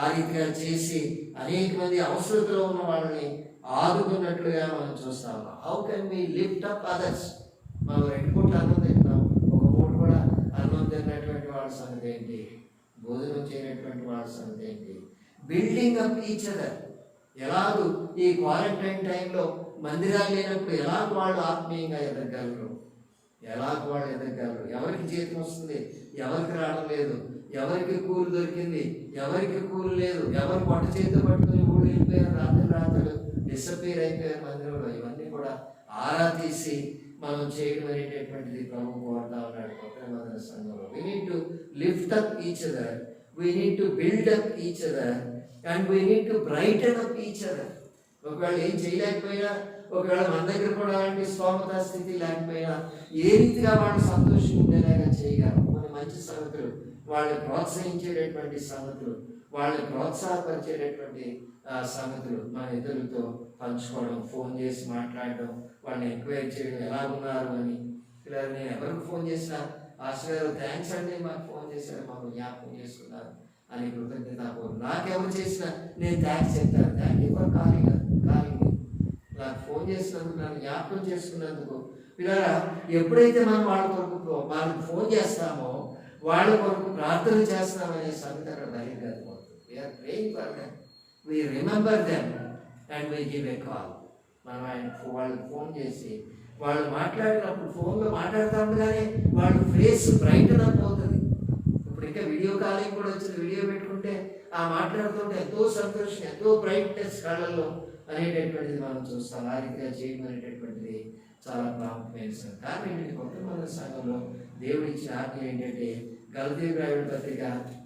ఆ రీతిగా చేసి అనేక మంది అవసరతలో ఉన్న వాళ్ళని ఆదుకున్నట్లుగా మనం చూస్తా ఉన్నాం. How can we lift up others? మనం 2 పూటలు అన్నం తింటాం, ఒక పూట కూడా అన్నం తిన్నటువంటి వాళ్ళ సంగతి ఏంటి? భోజనం చేయనటువంటి వాళ్ళ సంగతి ఏంటి? Building up each other. ఎలాగూ ఈ క్వారంటైన్ టైంలో మందిరాలు లేనప్పుడు ఎలాగ వాళ్ళు ఆత్మీయంగా ఎదగలరు? ఎవరికి జీతం వస్తుంది, ఎవరికి రావడం లేదు, ఎవరికి కూలి దొరికింది, ఎవరికి కూలి లేదు, ఎవరు పొట్ట చేతి పట్టుకుని ఊళ్ళు వెళ్ళిపోయారు, రాత్రులు డిసప్పేర్ అయిపోయారు మందిరంలో. ఇవన్నీ కూడా ఆరా తీసి మనం చేయడం అనేటటువంటిది ప్రభు కోరుతా ఉన్నాడు కొత్త నిబంధన సంఘంలో. We need to lift up each other we need to build up each other and we need to brighten up each other. ఒకవేళ ఏం చేయలేకపోయినా, ఒకవేళ మన దగ్గర కూడా అలాంటి స్తోమత స్థితి లేకపోయినా, ఏ రీతిగా వాళ్ళు సంతోషంగా ఉండేలాగా చేయగలం కొన్ని మంచి సంగతులు, వాళ్ళని ప్రోత్సహించేటటువంటి సంగతులు, వాళ్ళని ప్రోత్సాహపరిచేటటువంటి సంగతులు మన ఇతరులతో పంచుకోవడం, ఫోన్ చేసి మాట్లాడడం, వాళ్ళని ఎంక్వైరీ చేయడం, ఎలా ఉన్నారు అని. ఇలా నేను ఎవరికి ఫోన్ చేసినా, ఆశ్రయ గారు థ్యాంక్స్ అండి, మాకు ఫోన్ చేశారు, మాకు జ్ఞాపకం చేసుకున్నారు అని కృతజ్ఞతాపూర్వకం. నాకెవరు చేసినా నేను థ్యాంక్స్ చెప్తాను. థ్యాంక్ యూ ఫర్ కాలింగ్ నాకు ఫోన్ చేసినందుకు, నన్ను జ్ఞాపకం చేసుకున్నందుకు. ఇలా ఎప్పుడైతే మనం వాళ్ళ కొరకు వాళ్ళకి ఫోన్ చేస్తామో, వాళ్ళ కొరకు ప్రార్థన చేస్తామనే సంగతి అక్కడ బహిర్గతమవుతుంది. We are praying for them, we remember them and we give a call. మనం వాళ్ళకి ఫోన్ చేసి వాళ్ళు మాట్లాడినప్పుడు, ఫోన్లో మాట్లాడుతూ ఉండగానే వాళ్ళ ఫేస్ బ్రైటన్ అప్ అవుతుంది. ఇప్పుడు ఇంకా వీడియో కాలింగ్ కూడా వచ్చింది. వీడియో పెట్టుకుంటే ఆ మాట్లాడుతుంటే ఎంతో సంతోషం, ఎంతో బ్రైట్నెస్ కళ్ళల్లో అనేటటువంటిది మనం చూస్తాం. ఆ రీతిగా చేయడం అనేటటువంటిది చాలా ప్రాముఖ్యమైన సంగతి. కానీ కొంతమంది సంఘంలో దేవుడు ఇచ్చిన ఆజ్ఞ ఏంటంటే, గలతీయులకు రాసిన పత్రిక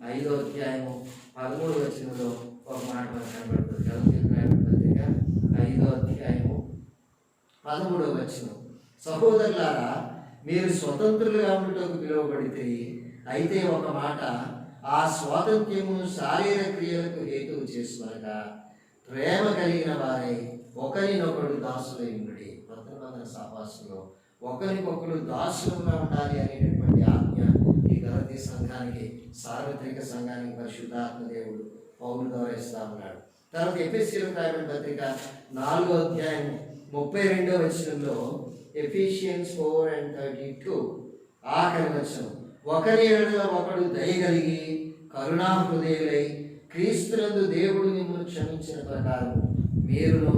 5వ అధ్యాయము 13వ వచనంలో ఒక మాట మనకు కనబడుతుంది. గలతీయులకు రాసిన పత్రిక 5వ అధ్యాయము 13వ వచనం, సహోదరులారా, మీరు స్వతంత్రులుగా ఉండటకు పిలువబడితే, అయితే ఒక మాట, ఆ స్వాతంత్ర్యమును శారీరక క్రియలకు హేతువు చేసుకొనగా ప్రేమ కలిగిన వారై ఒకరినొకడు దాసులై ఉండి. ప్రతిబంధన సహవాసంలో ఒకరికొకరు దాసులుగా ఉండాలి అనేటటువంటి ఆజ్ఞ ఈ గలతీ సంఘానికి, సార్వత్రిక సంఘానికి పరిశుద్ధాత్మ దేవుడు పౌలు ద్వారా ఇస్తా ఉన్నాడు. తర్వాత ఎఫెసీయులకు రాసిన పత్రిక 4వ అధ్యాయం 32వ వచనంలో, ఎఫిషియన్స్ 4:32 ఆఖరి వచనం, ఒకరి ఎడల ఒకడు దయగలిగి కరుణా హృదయులై క్రీస్తునందు దేవుడు మిమ్మల్ని క్షమించిన ప్రకారం మీరును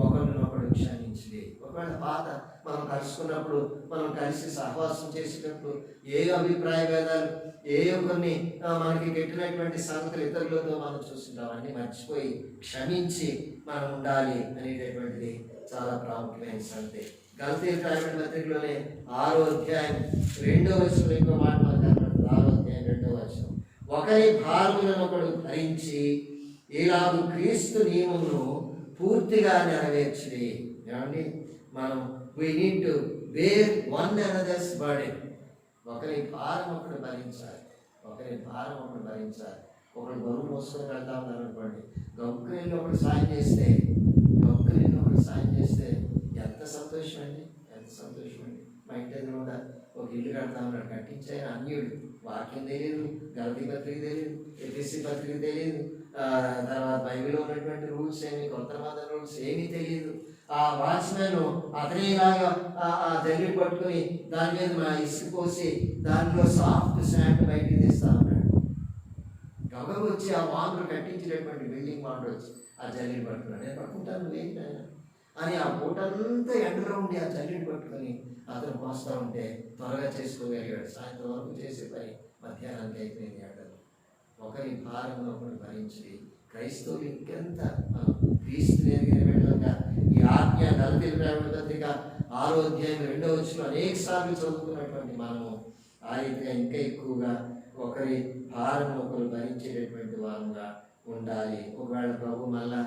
ఒకరినొకడు క్షమించి. ఒకవేళ పాత మనం కలుసుకున్నప్పుడు, మనం కలిసి సహవాసం చేసేటప్పుడు ఏ అభిప్రాయ భేదాలు, ఏ కొన్ని మనకి కెట్టినటువంటి సంగతులు ఇతరులతో మనం చూస్తుంటాం, అన్నీ మర్చిపోయి క్షమించి మనం ఉండాలి అనేటటువంటిది చాలా ప్రాముఖ్యమైన సంగతి. గలతీయులకు రాసిన పత్రికలోనే 6వ అధ్యాయం 2వ వచనంలో ఇంకో మాట మనకు కనబడుతుంది. 6వ అధ్యాయం 2వ వచనం, ఒకరి భారములను ఒకడు ధరించి ఇలాగూ క్రీస్తు నియమమును పూర్తిగా నెరవేర్చి. ఏమండి, మనం we need to bear one another's burden. ఒకరి భారం ఒకడు భరించాలి, ఒకరి భారం ఒకడు భరించాలి. ఒకరు బరువు మోసుకొని వెళ్తా ఉన్నారు అనుకోండి, గొప్పని ఒకడు సాయం చేస్తే, ఎంత సంతోషం అండి, ఎంత సంతోషం అండి. మా ఇంటి దగ్గర కూడా ఒక ఇల్లు కడతా ఉన్నాడు, కట్టించాయన అన్యుడు, వాక్యం తెలియదు, గలతీ పత్రిక తెలియదు, ఎఫెసీ పత్రిక తెలియదు, తర్వాత బైబిల్లో ఉన్నటువంటి రూల్స్ ఏమి, కొత్త మత రూల్స్ ఏమీ తెలియదు. ఆ వాచ్మెన్ అతనేలాగా ఆ జల్లి పట్టుకొని దాని మీద మా ఇసుక పోసి దానిలో సాఫ్ట్ శాండ్ బయటికి తీస్తా ఉన్నాడు. గబగబ వచ్చి ఆ వానరు కట్టించినటువంటి బిల్డింగ్ వానరు వచ్చి ఆ జల్లిని పట్టుకున్నాడు. నేను పట్టుకుంటాను, నువ్వేంటి అని ఆ పూటంతా ఎండలో ఉండి ఆ జల్లిని పట్టుకొని అతను పోస్తూ ఉంటే త్వరగా చేసుకోగలిగాడు. సాయంత్రం వరకు చేసే పని మధ్యాహ్నానికి అయిపోయింది ఎండలో. ఒకరి భారం ఒకరు భరించి క్రైస్తవులు ఇంకెంత క్రీస్తు ఎదిగిన బిడ్డలుగా ఈ ఆజ్ఞ గలతీయులకు రాసిన పత్రిక 6వ అధ్యాయం 2వ వచనంలో అనేక సార్లు చదువుకున్నటువంటి మనము ఆ రీతిగా ఇంకా ఎక్కువగా ఒకరి భారం ఒకరు భరించేటటువంటి వారుగా ఉండాలి. ఒకవేళ ప్రభు మళ్ళా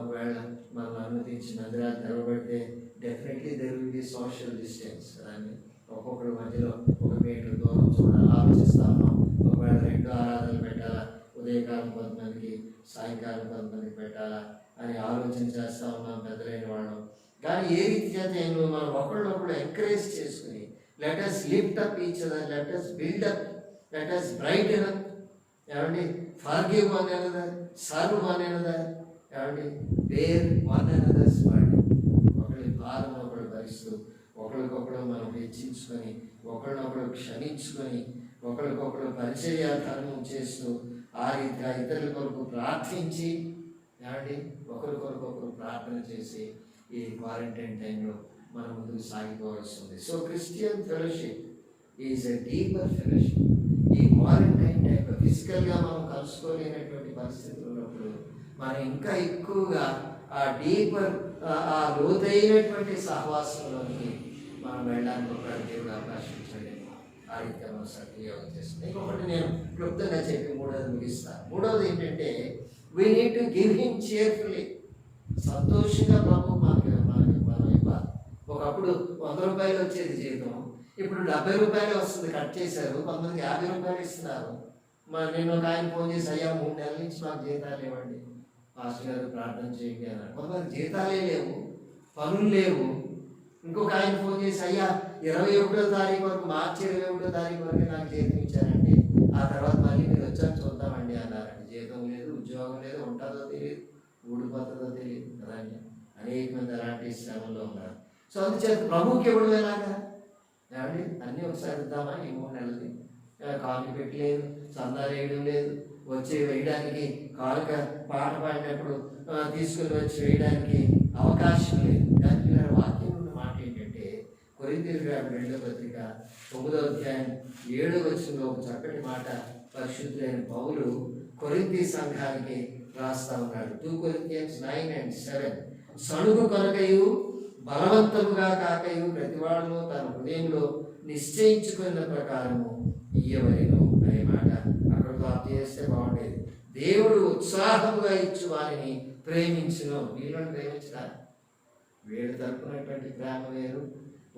ఒకవేళ మనం అనుమతించి మందిరాలు తెరవబడితే definitely there will be social distance. దాన్ని ఒక్కొక్కరి మధ్యలో 1 మీటర్ దూరం చూడాలి ఆలోచిస్తా ఉన్నాం. ఒకవేళ 2 ఆరాధనలు పెట్టాలా, ఉదయకాలం కొంతమందికి, సాయంకాలం కొంతమందికి పెట్టాలా అని ఆలోచన చేస్తూ ఉన్నాం పెద్దలైన వాళ్ళం. కానీ ఏ రీతి చేత మనం ఒకళ్ళొకళ్ళు ఎంకరేజ్ చేసుకుని, let us lift up each other, let us build up, let us brighten up. ఏమండి, forgive one another, serve one another. ఏమండి, బేర్ వన్ అనదర్స్ బర్డెన్. ఒకరి భారం ఒకరు భరిస్తూ, ఒకరికొకరు మనం హెచ్చించుకొని, ఒకరినొకరు క్షమించుకొని, ఒకరికొకరు పరిచర్య ధర్మం చేస్తూ, ఆ రీతిగా ఇతరుల కొరకు ప్రార్థించి, ఏమండి, ఒకరికొకరు ప్రార్థన చేసి ఈ క్వారంటైన్ టైంలో మనం ముందుకు సాగిపోవాల్సింది. So Christian fellowship is a deeper fellowship. ఈ క్వారంటైన్ టైంలో ఫిజికల్గా మనం కలుసుకోలేనటువంటి పరిస్థితులు ఉన్నప్పుడు మనం ఇంకా ఎక్కువగా ఆ డీపర్, ఆ లోతైనటువంటి సహవాసంలోకి మనం వెళ్ళడానికి ఒక దేవుడు అవకాశం ఇచ్చాడు. ఆ రీతిగా మనం సద్వినియోగం చేస్తుంది. ఇంకొకటి నేను క్లుప్తంగా చెప్పి మూడోది ముగిస్తాను. మూడవది ఏంటంటే we need to give him cheerfully. సంతోషంగా ప్రభు మనం ఇవ్వాలి. ఒకప్పుడు 100 రూపాయలు వచ్చేది జీతం, ఇప్పుడు 70 రూపాయలు వస్తుంది. కట్ చేశారు. కొంతమందికి 50 రూపాయలు ఇస్తున్నారు. నేను ఒక ఆయన ఫోన్ చేసి, అయ్యా 3 నెలల నుంచి మాకు జీతాలు ఇవ్వండి, పాస్టర్ గారు ప్రార్థన చేయండి అన్నాడు. కొంతమంది జీతాలే లేవు, పనులు లేవు. ఇంకొక ఆయన ఫోన్ చేసి, అయ్యా 21వ తారీఖు వరకు, మార్చి 21వ తారీఖు వరకు నాకు జీతం ఇచ్చారండి, ఆ తర్వాత మళ్ళీ మీరు వచ్చాక చూద్దామండి అన్నారండి. జీతం లేదు, ఉద్యోగం లేదు, ఉంటుందో తెలియదు, ఊడిపోతుందో తెలియదు కదండి. అనేక మంది అలాంటి శ్రమంలో ఉన్నారు. సో అందుచేత ప్రభువుకి ఇవ్వడం ఎలాగా ఏమండి? అన్నీ ఒకసారి ఇద్దామా? ఈ 3 నెలలది కాలు పెట్టలేదు, చందాలు వేయడం లేదు, వచ్చి వేయడానికి కాలుక పాట పాడినప్పుడు తీసుకుని వచ్చి వేయడానికి అవకాశం లేదు. దానికి వాక్యం ఉన్న మాట ఏంటంటే కొరింథీయులకు రాసిన 2వ పత్రిక 9వ అధ్యాయం 7వ వచనంలో ఒక చక్కటి మాట పరిశుద్ధులైన పౌలు కొరింథీ సంఘానికి రాస్తా ఉన్నాడు. 2 Corinthians 9:7. సణుగు కొనకయు బలవంతముగా కాకయు ప్రతివాడును తన హృదయంలో నిశ్చయించుకున్న ప్రకారము ఇయ్యవలెను అనే మాట అక్కడితో ఆప్ చేస్తే బాగుండేది. దేవుడు ఉత్సాహముగా ఇచ్చు వారిని ప్రేమించును. వీళ్ళని ప్రేమించడా? వీళ్ళు తరపునటువంటి ప్రేమ వేరు,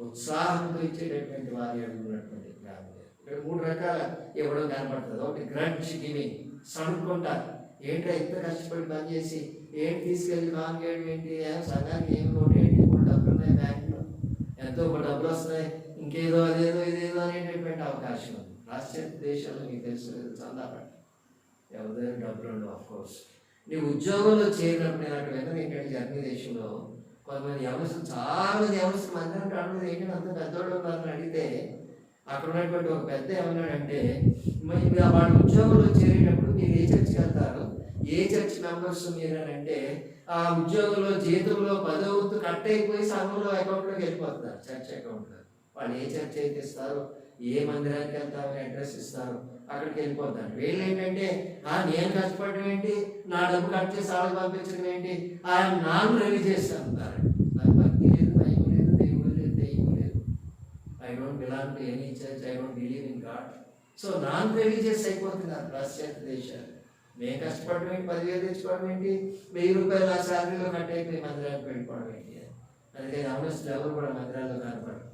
ఉత్సాహంతో ఇచ్చేటటువంటి వారి అడుగున్నటువంటి ప్రేమ వేరు. ఇక్కడ 3 రకాల ఇవ్వడం కనపడుతుంది. ఒకటి గ్రడ్జ్ గివింగ్, సణుక్కుంటారు. ఏంటో ఇంత కష్టపడి పని చేసి ఏంటి తీసుకెళ్ళి కాంగేయడం ఏంటి, సంఘానికి ఏమి నోటి ఏంటి, ఇప్పుడు డబ్బులు ఉన్నాయి బ్యాంకులో, ఎంతో డబ్బులు వస్తున్నాయి, ఇంకేదో అదేదో ఇదేదో అనేటటువంటి అవకాశం ఉంది. పాశ్చాత్య దేశాల్లో మీకు తెలుసు, చందాపడి ఎవరి దగ్గర డబ్బులు ఉండవు. ఆఫ్కోర్స్ నీవు ఉద్యోగంలో చేరినప్పుడు నేను అక్కడ విన్నది ఏంటంటే జర్మనీ దేశంలో కొంతమంది యవనస్తులు, చాలా మంది యవనస్తులు మంది అడుగుతుంది ఏంటంటే అంత పెద్దోళ్ళు ఉన్నారని అడిగితే అక్కడ ఉన్నటువంటి ఒక పెద్ద ఏమన్నాడంటే, వాడు ఉద్యోగంలో చేరేటప్పుడు మీరు ఏ చర్చికి వెళ్తారు, ఏ చర్చ్ మెంబర్స్ మీరని అంటే, ఆ ఉద్యోగంలో జీతంలో 10వ వంతు కట్ అయిపోయి సంఘంలో అకౌంట్లోకి వెళ్ళిపోతున్నారు, చర్చ్ అకౌంట్లో. వాళ్ళు ఏ చర్చ్ అయితే ఇస్తారు, ఏ మందిరానికి వెళ్తామని అడ్రస్ ఇస్తారు, అక్కడికి వెళ్ళిపోతారు. వీళ్ళు ఏంటంటే నేను కష్టపడడం ఏంటి, నా డబ్బు కట్ చేసి వాళ్ళకి పంపించడం ఏంటి, ఆయన నాన్ రిలీజియస్ అంటారు. నాకు భక్తి లేదు, భయం లేదు, దేవుడు లేదు, దెయ్యం లేదు. I don't belong to any church, I don't believe in God. So non religious అయిపోతున్నారు పాశ్చాత్య దేశాలు. మేము కష్టపడడం ఏంటి, 10,000 తెచ్చుకోవడం ఏంటి, 1000 రూపాయలు ఆ శాలరీలో కట్ అయిపోయి మందిరానికి వెళ్ళిపోవడం ఏంటి. అందుకని అవనస్తులు ఎవరు కూడా మందిరాల్లో కనపడరు,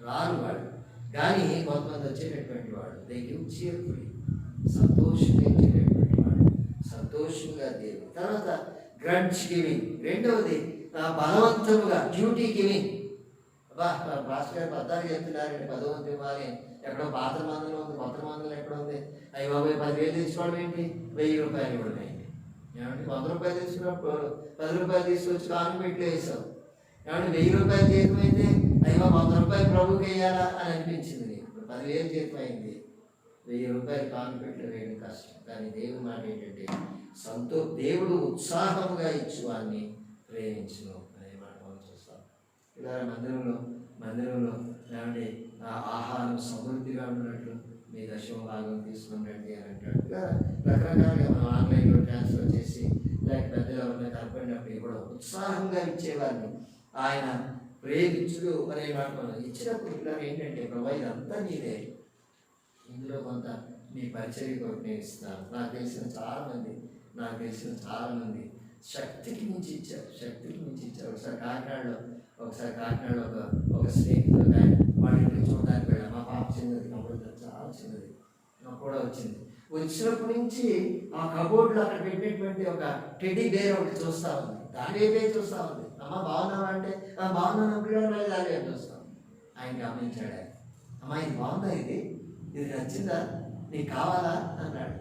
రాను వాళ్ళు. కానీ కొంతమంది వచ్చేటటువంటి వాడు దే గివ్ చీర్ఫుల్లీ, సంతోషంగా ఇచ్చేటటువంటి వాడు, సంతోషంగా దేవుడు. తర్వాత గ్రడ్జ్ గివింగ్, రెండవది బలవంతముగా డ్యూటీ గివింగ్. భాస్కర్ గారు 14 చెప్తున్నారండి, 10వ వంతు ఇవ్వాలి. ఎక్కడో పాత మందులు ఉంది, కొత్త మందులు ఎక్కడ ఉంది. అవి బాబు 10,000 తెచ్చుకోవడం ఏంటి, 1000 రూపాయలు ఇవ్వడం ఏంటి. ఏమంటే 100 రూపాయలు తీసుకున్నప్పుడు 10 రూపాయలు తీసుకొచ్చి కాన్వెంట్లో వేసాం. ఏమంటే 1000 రూపాయలు జీతం అయితే అయ్యో 100 రూపాయలు ప్రభుకి వేయాలా అని అనిపించింది. ఇప్పుడు 10,000 జీతం అయింది, 1000 రూపాయలు కాన్వెంట్లో వేయడం కష్టం. కానీ దేవుడి మాట ఏంటంటే దేవుడు ఉత్సాహముగా ఇచ్చు వారిని ప్రేమించును అనే మాట మనం చూస్తాం. ఇలా మందిరంలో ఏమంటే ఆహారం సమృద్ధిగా ఉన్నట్లు మీ దశమ భాగం తీసుకుని రండి అని అంటాడు. ఇలా రకరకాలుగా మనం ఆన్లైన్లో ట్రాన్స్ఫర్ చేసి లేక పెద్దలు ఎవరైనా కనపడినప్పుడు ఇవ్వడం, ఉత్సాహంగా ఇచ్చేవారిని ఆయన ప్రేమించుడు అనే మాట మనం ఇచ్చినప్పుడు ఇలా ఏంటంటే ప్రభా ఇదంతా నీదే, ఇందులో కొంత నీ పరిచర్య కొరకు నేను ఇస్తాను. నాకు తెలిసిన చాలామంది శక్తికి మించి ఇచ్చారు. ఒకసారి కాకినాడలో ఒక స్నేహితుడు ఆయన వాళ్ళ ఇంటికి చూడడానికి వెళ్ళాం. మా పాప చిన్నది, కబోర్డ్ చాలా చిన్నది, నాకు కూడా వచ్చినప్పటి నుంచి ఆ కబోర్డ్లో అక్కడ పెట్టినటువంటి ఒక టెడ్డీ బేర్ ఒకటి చూస్తూ ఉంది, దాని వైపే చూస్తూ ఉంది. అమ్మ బాగున్నావా అంటే బాగున్నాను పిల్లలు దాని వైపు చూస్తాం. ఆయన గమనించాడు, అమ్మ ఇది బాగుందా, ఇది నచ్చిందా, నీకు కావాలా అన్నాడు.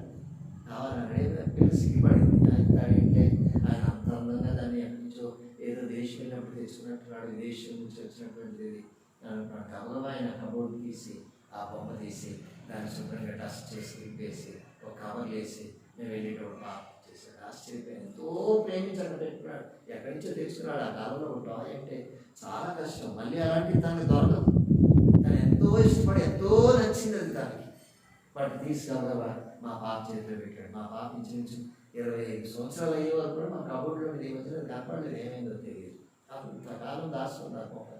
కావాలన్నాడే. పిల్లలు సిగ్గుపడింది. ఆయన అంత అందంగా దాన్ని ఎక్కడి నుంచో ఏదో దేశం వెళ్ళినప్పుడు తెచ్చుకున్నట్టున్నాడు, విదేశం నుంచి వచ్చినటువంటిది అనుకున్నాడు. కబోర్డ్ ఆయన కబోర్డ్ తీసి ఆ బొమ్మ తీసి దాన్ని శుభ్రంగా డస్ట్ చేసి విప్పేసి ఒక కవర్ వేసి నేను వెళ్ళేటప్పుడు పాప చేశాడు. ఆశ్చర్యపోయి ఎంతో ప్రేమించాలని పెట్టుకున్నాడు. ఎక్కడి నుంచో తెచ్చుకున్నాడు. ఆ కాలంలో ఒక టాయ్ అంటే చాలా కష్టం, మళ్ళీ అలాంటివి తనకు దొరకదు. తను ఎంతో ఇష్టపడి ఎంతో నచ్చింది అది తనకి. వాటి తీసుకెళ్ళగా మా పాప చేతిలో పెట్టాడు. మా పాప ఇంచుమించు 25 సంవత్సరాలు అయ్యే వరకు కూడా మా కబోర్డ్లో ఏ వచ్చినా కనపడలేదు, ఏమైందో తెలియదు. అంతకాలం దాచుకుంది ఆ బొమ్మ.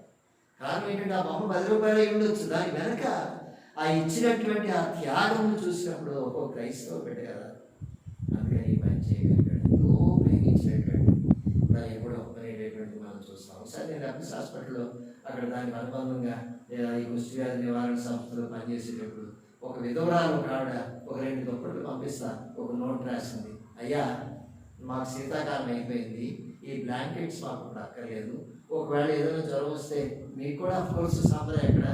కారణం ఏంటంటే ఆ బొమ్మ 10 రూపాయలు అయి ఉండొచ్చు, దాని వెనక ఆ ఇచ్చినటువంటి ఆ త్యాగం చూసినప్పుడు ఒక్కో క్రైస్తవ బిడ్డ కదా, అందుకని ఈ పని చేయగలిగాడు. ఎంతో ప్రేమించినటువంటి దాన్ని ఎప్పుడో అనేటటువంటి మనం చూస్తాం. ఒకసారి నేను అప్పిస్ హాస్పిటల్లో అక్కడ దానికి అనుబంధంగా ఈ కుష్టి వ్యాధి నివారణ సంస్థలో పనిచేసేటప్పుడు ఒక విధవరాలు ఒక ఆవిడ ఒక 2 దుప్పట్లు పంపిస్తా, ఒక నోట్ రాసింది, అయ్యా మాకు శీతాకాలం అయిపోయింది, ఈ బ్లాంకెట్స్ మాకు ఇప్పుడు అక్కర్లేదు, ఒకవేళ ఏదైనా జ్వరం వస్తే మీకు కూడా కోర్సు సాంప్రదాయం ఎక్కడ,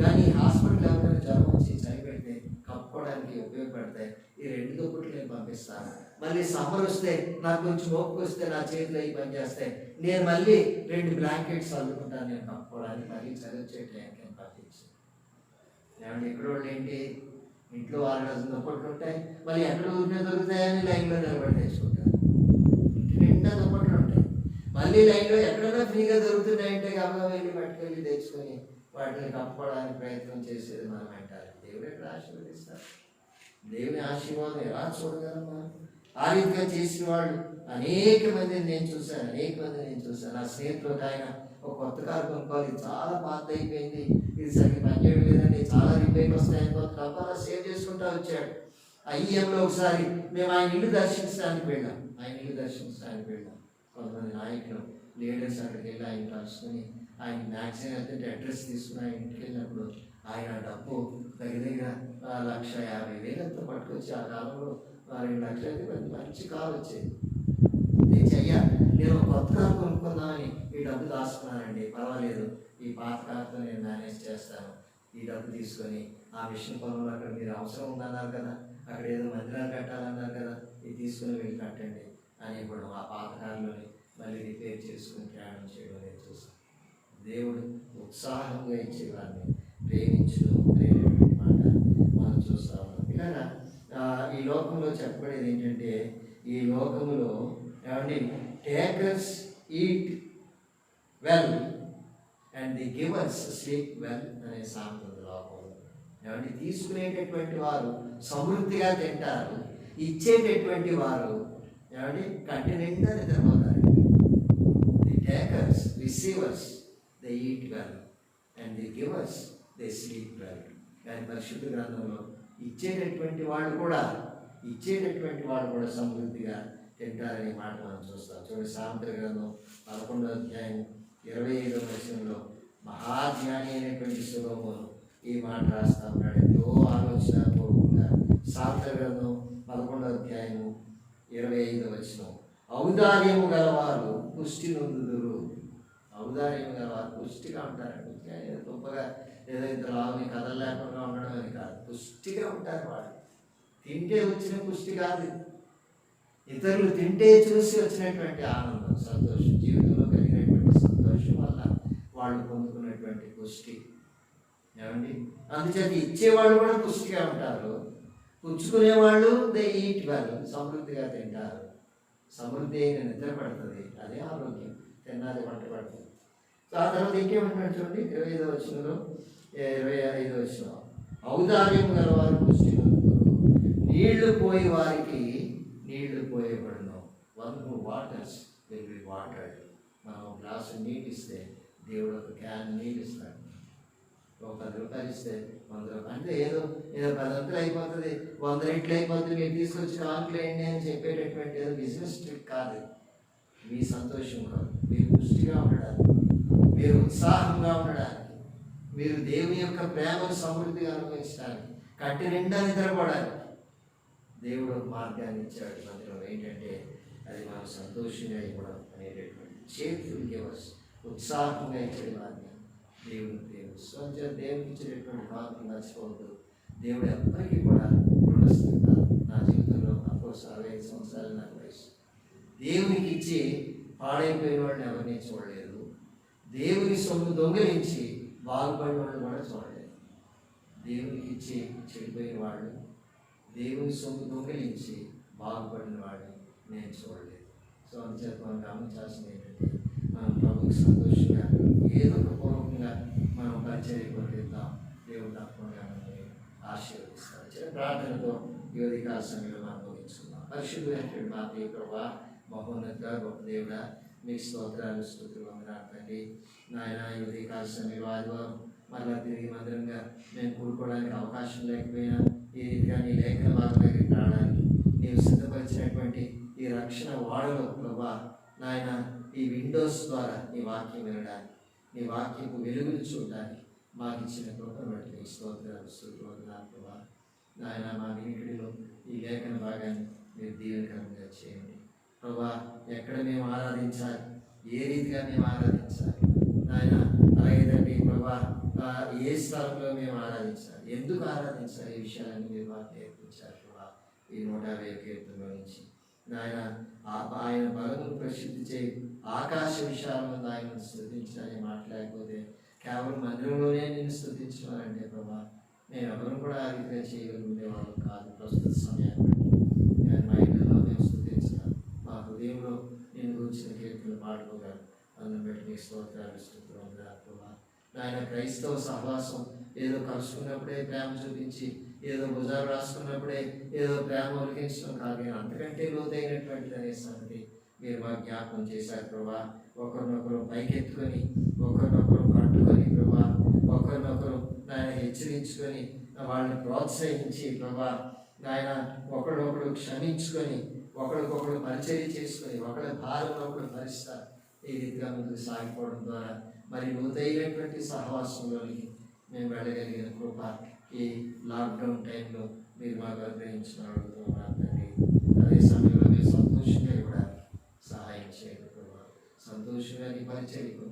కానీ హాస్పిటల్ ఎవరైనా జ్వరం వచ్చి చనిపెడితే కప్పుకోవడానికి ఉపయోగపడతాయి, ఈ 2 దుప్పట్లు నేను పంపిస్తాను. మళ్ళీ సమ్మర్ వస్తే నాకు కొంచెం ఓపిక వస్తే నా చేతిలో ఈ పని చేస్తాయి, నేను మళ్ళీ 2 బ్లాంకెట్స్ అల్లుకుంటాను నేను కప్పుకోవడానికి, మళ్ళీ చదివచ్చే టైంకి నేను పంపించాను. ఏమంటే ఇక్కడ వాళ్ళు ఏంటి, ఇంట్లో 6 డజన్ దుప్పట్లు ఉంటాయి, మళ్ళీ ఎక్కడ ఊరినే దొరుకుతాయని లైన్లో నిలబడి తెచ్చుకుంటారు. ఇంటి నిండా దుప్పట్లు ఉంటాయి, మళ్ళీ లైన్లో ఎక్కడైనా ఫ్రీగా దొరుకుతున్నాయంటే కాబట్టి వెళ్ళి పట్టుకెళ్ళి తెచ్చుకొని వాటిని కప్పుకోవడానికి ప్రయత్నం చేసేది మన మెంటాలిటీ. దేవుడు ఎక్కడ ఆశీర్వదిస్తారు? దేవుని ఆశీర్వాదం ఎలా చూడగలమా? ఆ రీతిగా చేసిన వాళ్ళు అనేక మందిని నేను చూశాను. నా స్నేహితులు ఆయన ఒక కొత్త కారు కొనుక్కోవాలి, చాలా పాత అయిపోయింది, ఇది సరిగ్గా పనిచేయడం లేదండి, చాలా రిపేర్లు వస్తాయని కొంత డబ్బాలో సేవ్ చేసుకుంటూ వచ్చాడు. ఐఎంలో ఒకసారి మేము ఆయన ఇల్లు దర్శించడానికి వెళ్ళాం. కొంతమంది నాయకులు లీడర్స్ అక్కడికి వెళ్ళి ఆయన కలుసుకుని ఆయన మ్యాక్సిమం అయితే అడ్రస్ తీసుకుని ఆయన ఇంటికి వెళ్ళినప్పుడు ఆయన డబ్బు దగ్గర 1,50,000 పట్టుకొచ్చి, ఆ కాలంలో 2 లక్షలు అయితే మంచి కారు వచ్చేది. అయ్యా నేను కొత్త కారు కొనుక్కుందామని ఈ డబ్బు దాచుకున్నానండి, పర్వాలేదు ఈ పాత కారుతో నేను మేనేజ్ చేస్తాను, ఈ డబ్బు తీసుకొని ఆ మిషన్ పొలంలో అక్కడ మీరు అవసరం ఉందన్నారు కదా, అక్కడ ఏదో మందిరాలు కట్టాలన్నారు కదా, ఇది తీసుకుని వెళ్ళి కట్టండి అని ఇప్పుడు ఆ పాత కారులోని మళ్ళీ రిపేర్ చేసుకుని ప్రయాణం చేయడం నేను చూస్తాను. దేవుడు ఉత్సాహంగా ఇచ్చేవాడిని ప్రేమించడం అనేటువంటి మాట మనం చూస్తా ఉన్నాం. ఇలా ఈ లోకంలో చెప్పబడేది ఏంటంటే, ఈ లోకంలో ఏమండి takers eat well and the givers sleep well అనే సామెత ఉంది లోకంలో. ఏమండి తీసుకునేటటువంటి వారు సమృద్ధిగా తింటారు, ఇచ్చేటటువంటి వారు ఏమండి కంటి నిండా నిద్రపోతారు. The takers receivers they eat well and the givers they sleep well. కానీ పరిశుద్ధ గ్రంథంలో ఇచ్చేటటువంటి వాళ్ళు కూడా సమృద్ధిగా తింటారనే మాట మనం చూస్తాం. చూడండి సామెతల గ్రంథం 11వ అధ్యాయం 25వ వచనంలో మహాజ్ఞాని అయినటువంటి సొలొమోను ఈ మాట రాస్తా ఉన్నాడు. ఎంతో ఆలోచనపూర్వకంగా సామెతల గ్రంథం 11వ అధ్యాయం 25వ వచనం, ఔదార్యము గలవారు పుష్టి నొందుదురు. ఔదార్యము గలవారు పుష్టిగా ఉంటారండి. గొప్పగా ఏదో ఇంత లావుని కథలు లేకుండా ఉండడం అని కాదు, పుష్టిగా ఉంటారు. వాళ్ళు తింటే వచ్చిన పుష్టి కాదు, ఇతరులు తింటే చూసి వచ్చినటువంటి ఆనందం, సంతోషం, జీవితంలో కలిగినటువంటి సంతోషం వల్ల వాళ్ళు పొందుకున్నటువంటి పుష్టి. ఏమండి అందుచేత ఇచ్చేవాళ్ళు కూడా పుష్టిగా ఉంటారు, పుచ్చుకునేవాళ్ళు దే ఈట్ వెల్ సమృద్ధిగా తింటారు. సమృద్ధి అయిన నిద్ర పడుతుంది, అదే ఆరోగ్యం, తిన్నది వంట పడుతుంది. సో ఆ తర్వాత ఇంకేమంటున్నాడు చూడండి 25వ వచనంలో, 25వ వచనం, ఔదార్యం గలవారు పుష్టి నొందుదురు, నీళ్లు పోయి వారికి నీళ్లు పోయబడును. One who waters will be watered. మనం గ్లాసు నీళ్ళు ఇస్తే దేవుడు ఒక క్యాన్ నీళ్ళు ఇస్తాడు. ఒక 10 రూపాయలు ఇస్తే 100 రూపాయలు, అంటే ఏదో 10 అంతలు అయిపోతుంది, 100 రెట్లు అయిపోతుంది, మీరు తీసుకొచ్చి కాంక్లేండి అని చెప్పేటటువంటి ఏదో బిజినెస్ ట్రిక్ కాదు. మీ సంతోషం కాదు, మీరు పుష్టిగా ఉండడానికి, మీరు ఉత్సాహంగా ఉండడానికి, మీరు దేవుని యొక్క ప్రేమను సమృద్ధిగా అనుభవించడానికి, కట్టి నిండా నిద్రపోవడానికి దేవుడు ఒక మార్గాన్ని ఇచ్చాడు. అందులో ఏంటంటే అది మనం సంతోషంగా ఇవ్వడం అనేటటువంటి చేతులు గివర్స్, ఉత్సాహంగా ఇచ్చే మార్గం దేవుని ప్రేమిస్తూ. దేవునికి ఇచ్చేటటువంటి మార్గం మర్చిపోవద్దు. దేవుడు ఎప్పటికీ కూడా రుణస్థితారు. నా జీవితంలో అఫ్కోర్స్ 65 సంవత్సరాలు నాకు వయసు. దేవునికి ఇచ్చి పాడైపోయిన వాళ్ళని ఎవరిని చూడలేదు, దేవుని సొమ్ము దొంగిలించి బాగుపడిన వాళ్ళు కూడా చూడలేదు. దేవునికి ఇచ్చి చెడిపోయిన వాళ్ళు, దేవుని సొమ్ము దొంగిలించి బాగుపడిన వాడిని నేను చూడలేదు. సో అందుచేత మనం గమనించాల్సింది ఏంటంటే, మనం ప్రభుకి సంతోషంగా ఏదో ఒక పూర్వకంగా మనం పరిచర్య కొట్టిద్దాం. దేవుడు తప్పకుండా మనల్ని ఆశీర్వదిస్తాడు. చిన్న ప్రార్థనతో ఈ ఉదయకాల సమయంలో మనం ముగించుకుందాం. పరిశుద్ధమైనటువంటి మా ప్రియ ప్రభువా, మహోన్నత గొప్ప దేవుడా, మీకు స్తోత్రాలు, స్తుతులు, వందనాలు తండ్రి. నాయన ఈ ఉదయకాల సమయంలో ఆదివారం మళ్ళా తిరిగి మందిరంగా మేము కూడుకోవడానికి అవకాశం లేకపోయినా ఈ రీతిగా నీ లేఖన భాగం దగ్గరికి రావడానికి నీవు సిద్ధపరిచినటువంటి ఈ రక్షణ వాడలో ప్రభా నాయన ఈ విండోస్ ద్వారా నీ వాక్యం వినడానికి నీ వాక్యపు వెలుగును చూడడానికి మాకు ఇచ్చిన కృపను బట్టి నీ స్తోత్రాలు స్తోత్రాలు ప్రభా నాయన మా వినికిడిలో ఈ లేఖన భాగాన్ని మీరు దీవెనకరంగా చేయండి ప్రభా ఎక్కడ మేము ఆరాధించాలి, ఏ రీతిగా మేము ఆరాధించాలి నాయన, అలాగే తండ్రి ప్రభా ఏ స్థలంలో మేము ఆరాధించాలి, ఎందుకు ఆరాధించాలి, ఈ విషయాలన్నీ మీరు మాకు నేర్పించారు ప్రభా. ఈ 150 కీర్తనలో నుంచి నాయన ఆయన బలమును ప్రసిద్ధి చేయి ఆకాశ విషయాలను ఆయనను స్తుతించాలని మాట్లాడకపోతే కేవలం మందిరంలోనే నేను స్తుతించడం అంటే ప్రభా మేము ఎవరు కూడా ఆ రీతిగా చేయగలుగునేవాళ్ళం కాదు ప్రస్తుత సమయాన్ని బట్టి. కానీ మా ఇంట్లో మేము స్తుతించాలి, మా హృదయంలో నేను గురించిన కీర్తనలు పాడుకోగలను. అందుని బట్టి నీ స్తోత్రాలు స్తుతులు ప్రభా. నాయన క్రైస్తవ సహవాసం ఏదో కలుసుకున్నప్పుడే ప్రేమ చూపించి, ఏదో భుజాలు రాసుకున్నప్పుడే ఏదో ప్రేమ ఒలికించడం కాదు, అంతకంటే లోతైనటువంటిది అనే సంగతి మీరు మాకు జ్ఞాపకం చేశారు ప్రభా. ఒకరినొకరు పైకెత్తుకొని, ఒకరినొకరు కట్టుకొని ప్రభా, ఒకరినొకరు నాయన హెచ్చరించుకొని, వాళ్ళని ప్రోత్సహించి ప్రభా నాయన ఒకరినొకరు క్షమించుకొని, ఒకరికొకరు పరిచయం చేసుకొని, ఒకరి భారం ఒకరు భరిస్తారు. ఈ రీతిగా ముందుకు సాగిపోవడం ద్వారా మరి లోతైనటువంటి సహవాసంలోనికి మేము వెళ్ళగలిగిన కృప ఈ లాక్డౌన్ టైంలో మీరు మాకు అనుగ్రహించినటువంటి అదే సమయంలో మీరు సంతోషంగా ఇవ్వడానికి సహాయం చేయండి ప్రభావ. సంతోషంగా నీ పరిచయకు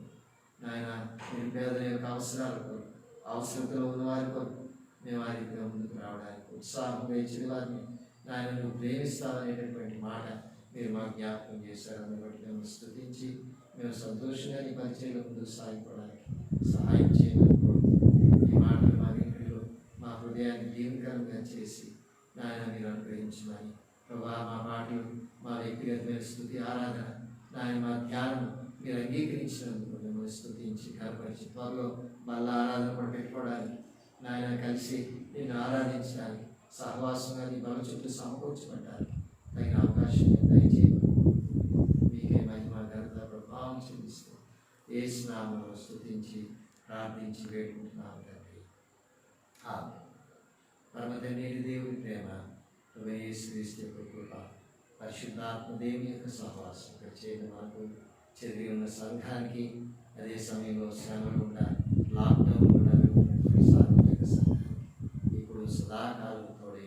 నాయన నిరుపేదల యొక్క అవసరతలో ఉన్న వారి కొరకు మేము ఆ రీతిగా ముందుకు రావడానికి ఉత్సాహంగా ఇచ్చిన వారిని నాయన నువ్వు ప్రేమిస్తావనేటటువంటి మాట మీరు మాకు జ్ఞాపకం చేశారు. అందుబట్టి మేము స్తుతించి మేము సంతోషంగా నీ పరిచయంలో ముందుకు సాగిపోవడానికి సహాయం చేయమని ఈ మాటలు మా ఇంటిలో మా హృదయాన్ని దీవెనకరంగా చేసి నాయన మీరు అనుగ్రహించమని ప్రభా. మా మాటలు మా వ్యక్తిగతమైన స్తుతి ఆరాధన నాయన మా ధ్యానం మీరు అంగీకరించినందుకు మిమ్మల్ని స్తుతించి కనపరిచి త్వరలో మళ్ళీ ఆరాధన కూడా పెట్టుకోవడానికి నాయన కలిసి నిన్ను ఆరాధించడానికి సహవాసంగా నీ బల చుట్టూ సమకూర్చబడ్డానికి తగిన అవకాశం దయచేయమని మీకే మహిమ ఘనత ప్రభావం చూపిస్తూ యేసు నామములో స్తుతించి ప్రార్థించి వేడుకుంటున్నాము తండ్రి. పరమ తండ్రి దేవుని ప్రేమ, యేసుక్రీస్తు యొక్క కృప, పరిశుద్ధాత్మ దేవుని యొక్క సహవాసం ప్రత్యేక మనకు చెదిరి ఉన్న సంఘానికి, అదే సమయంలో శ్రమలు కూడా లాక్డౌన్ కూడా సార్వత్రిక సంఘానికి ఇప్పుడు సదాకాలం తోడే.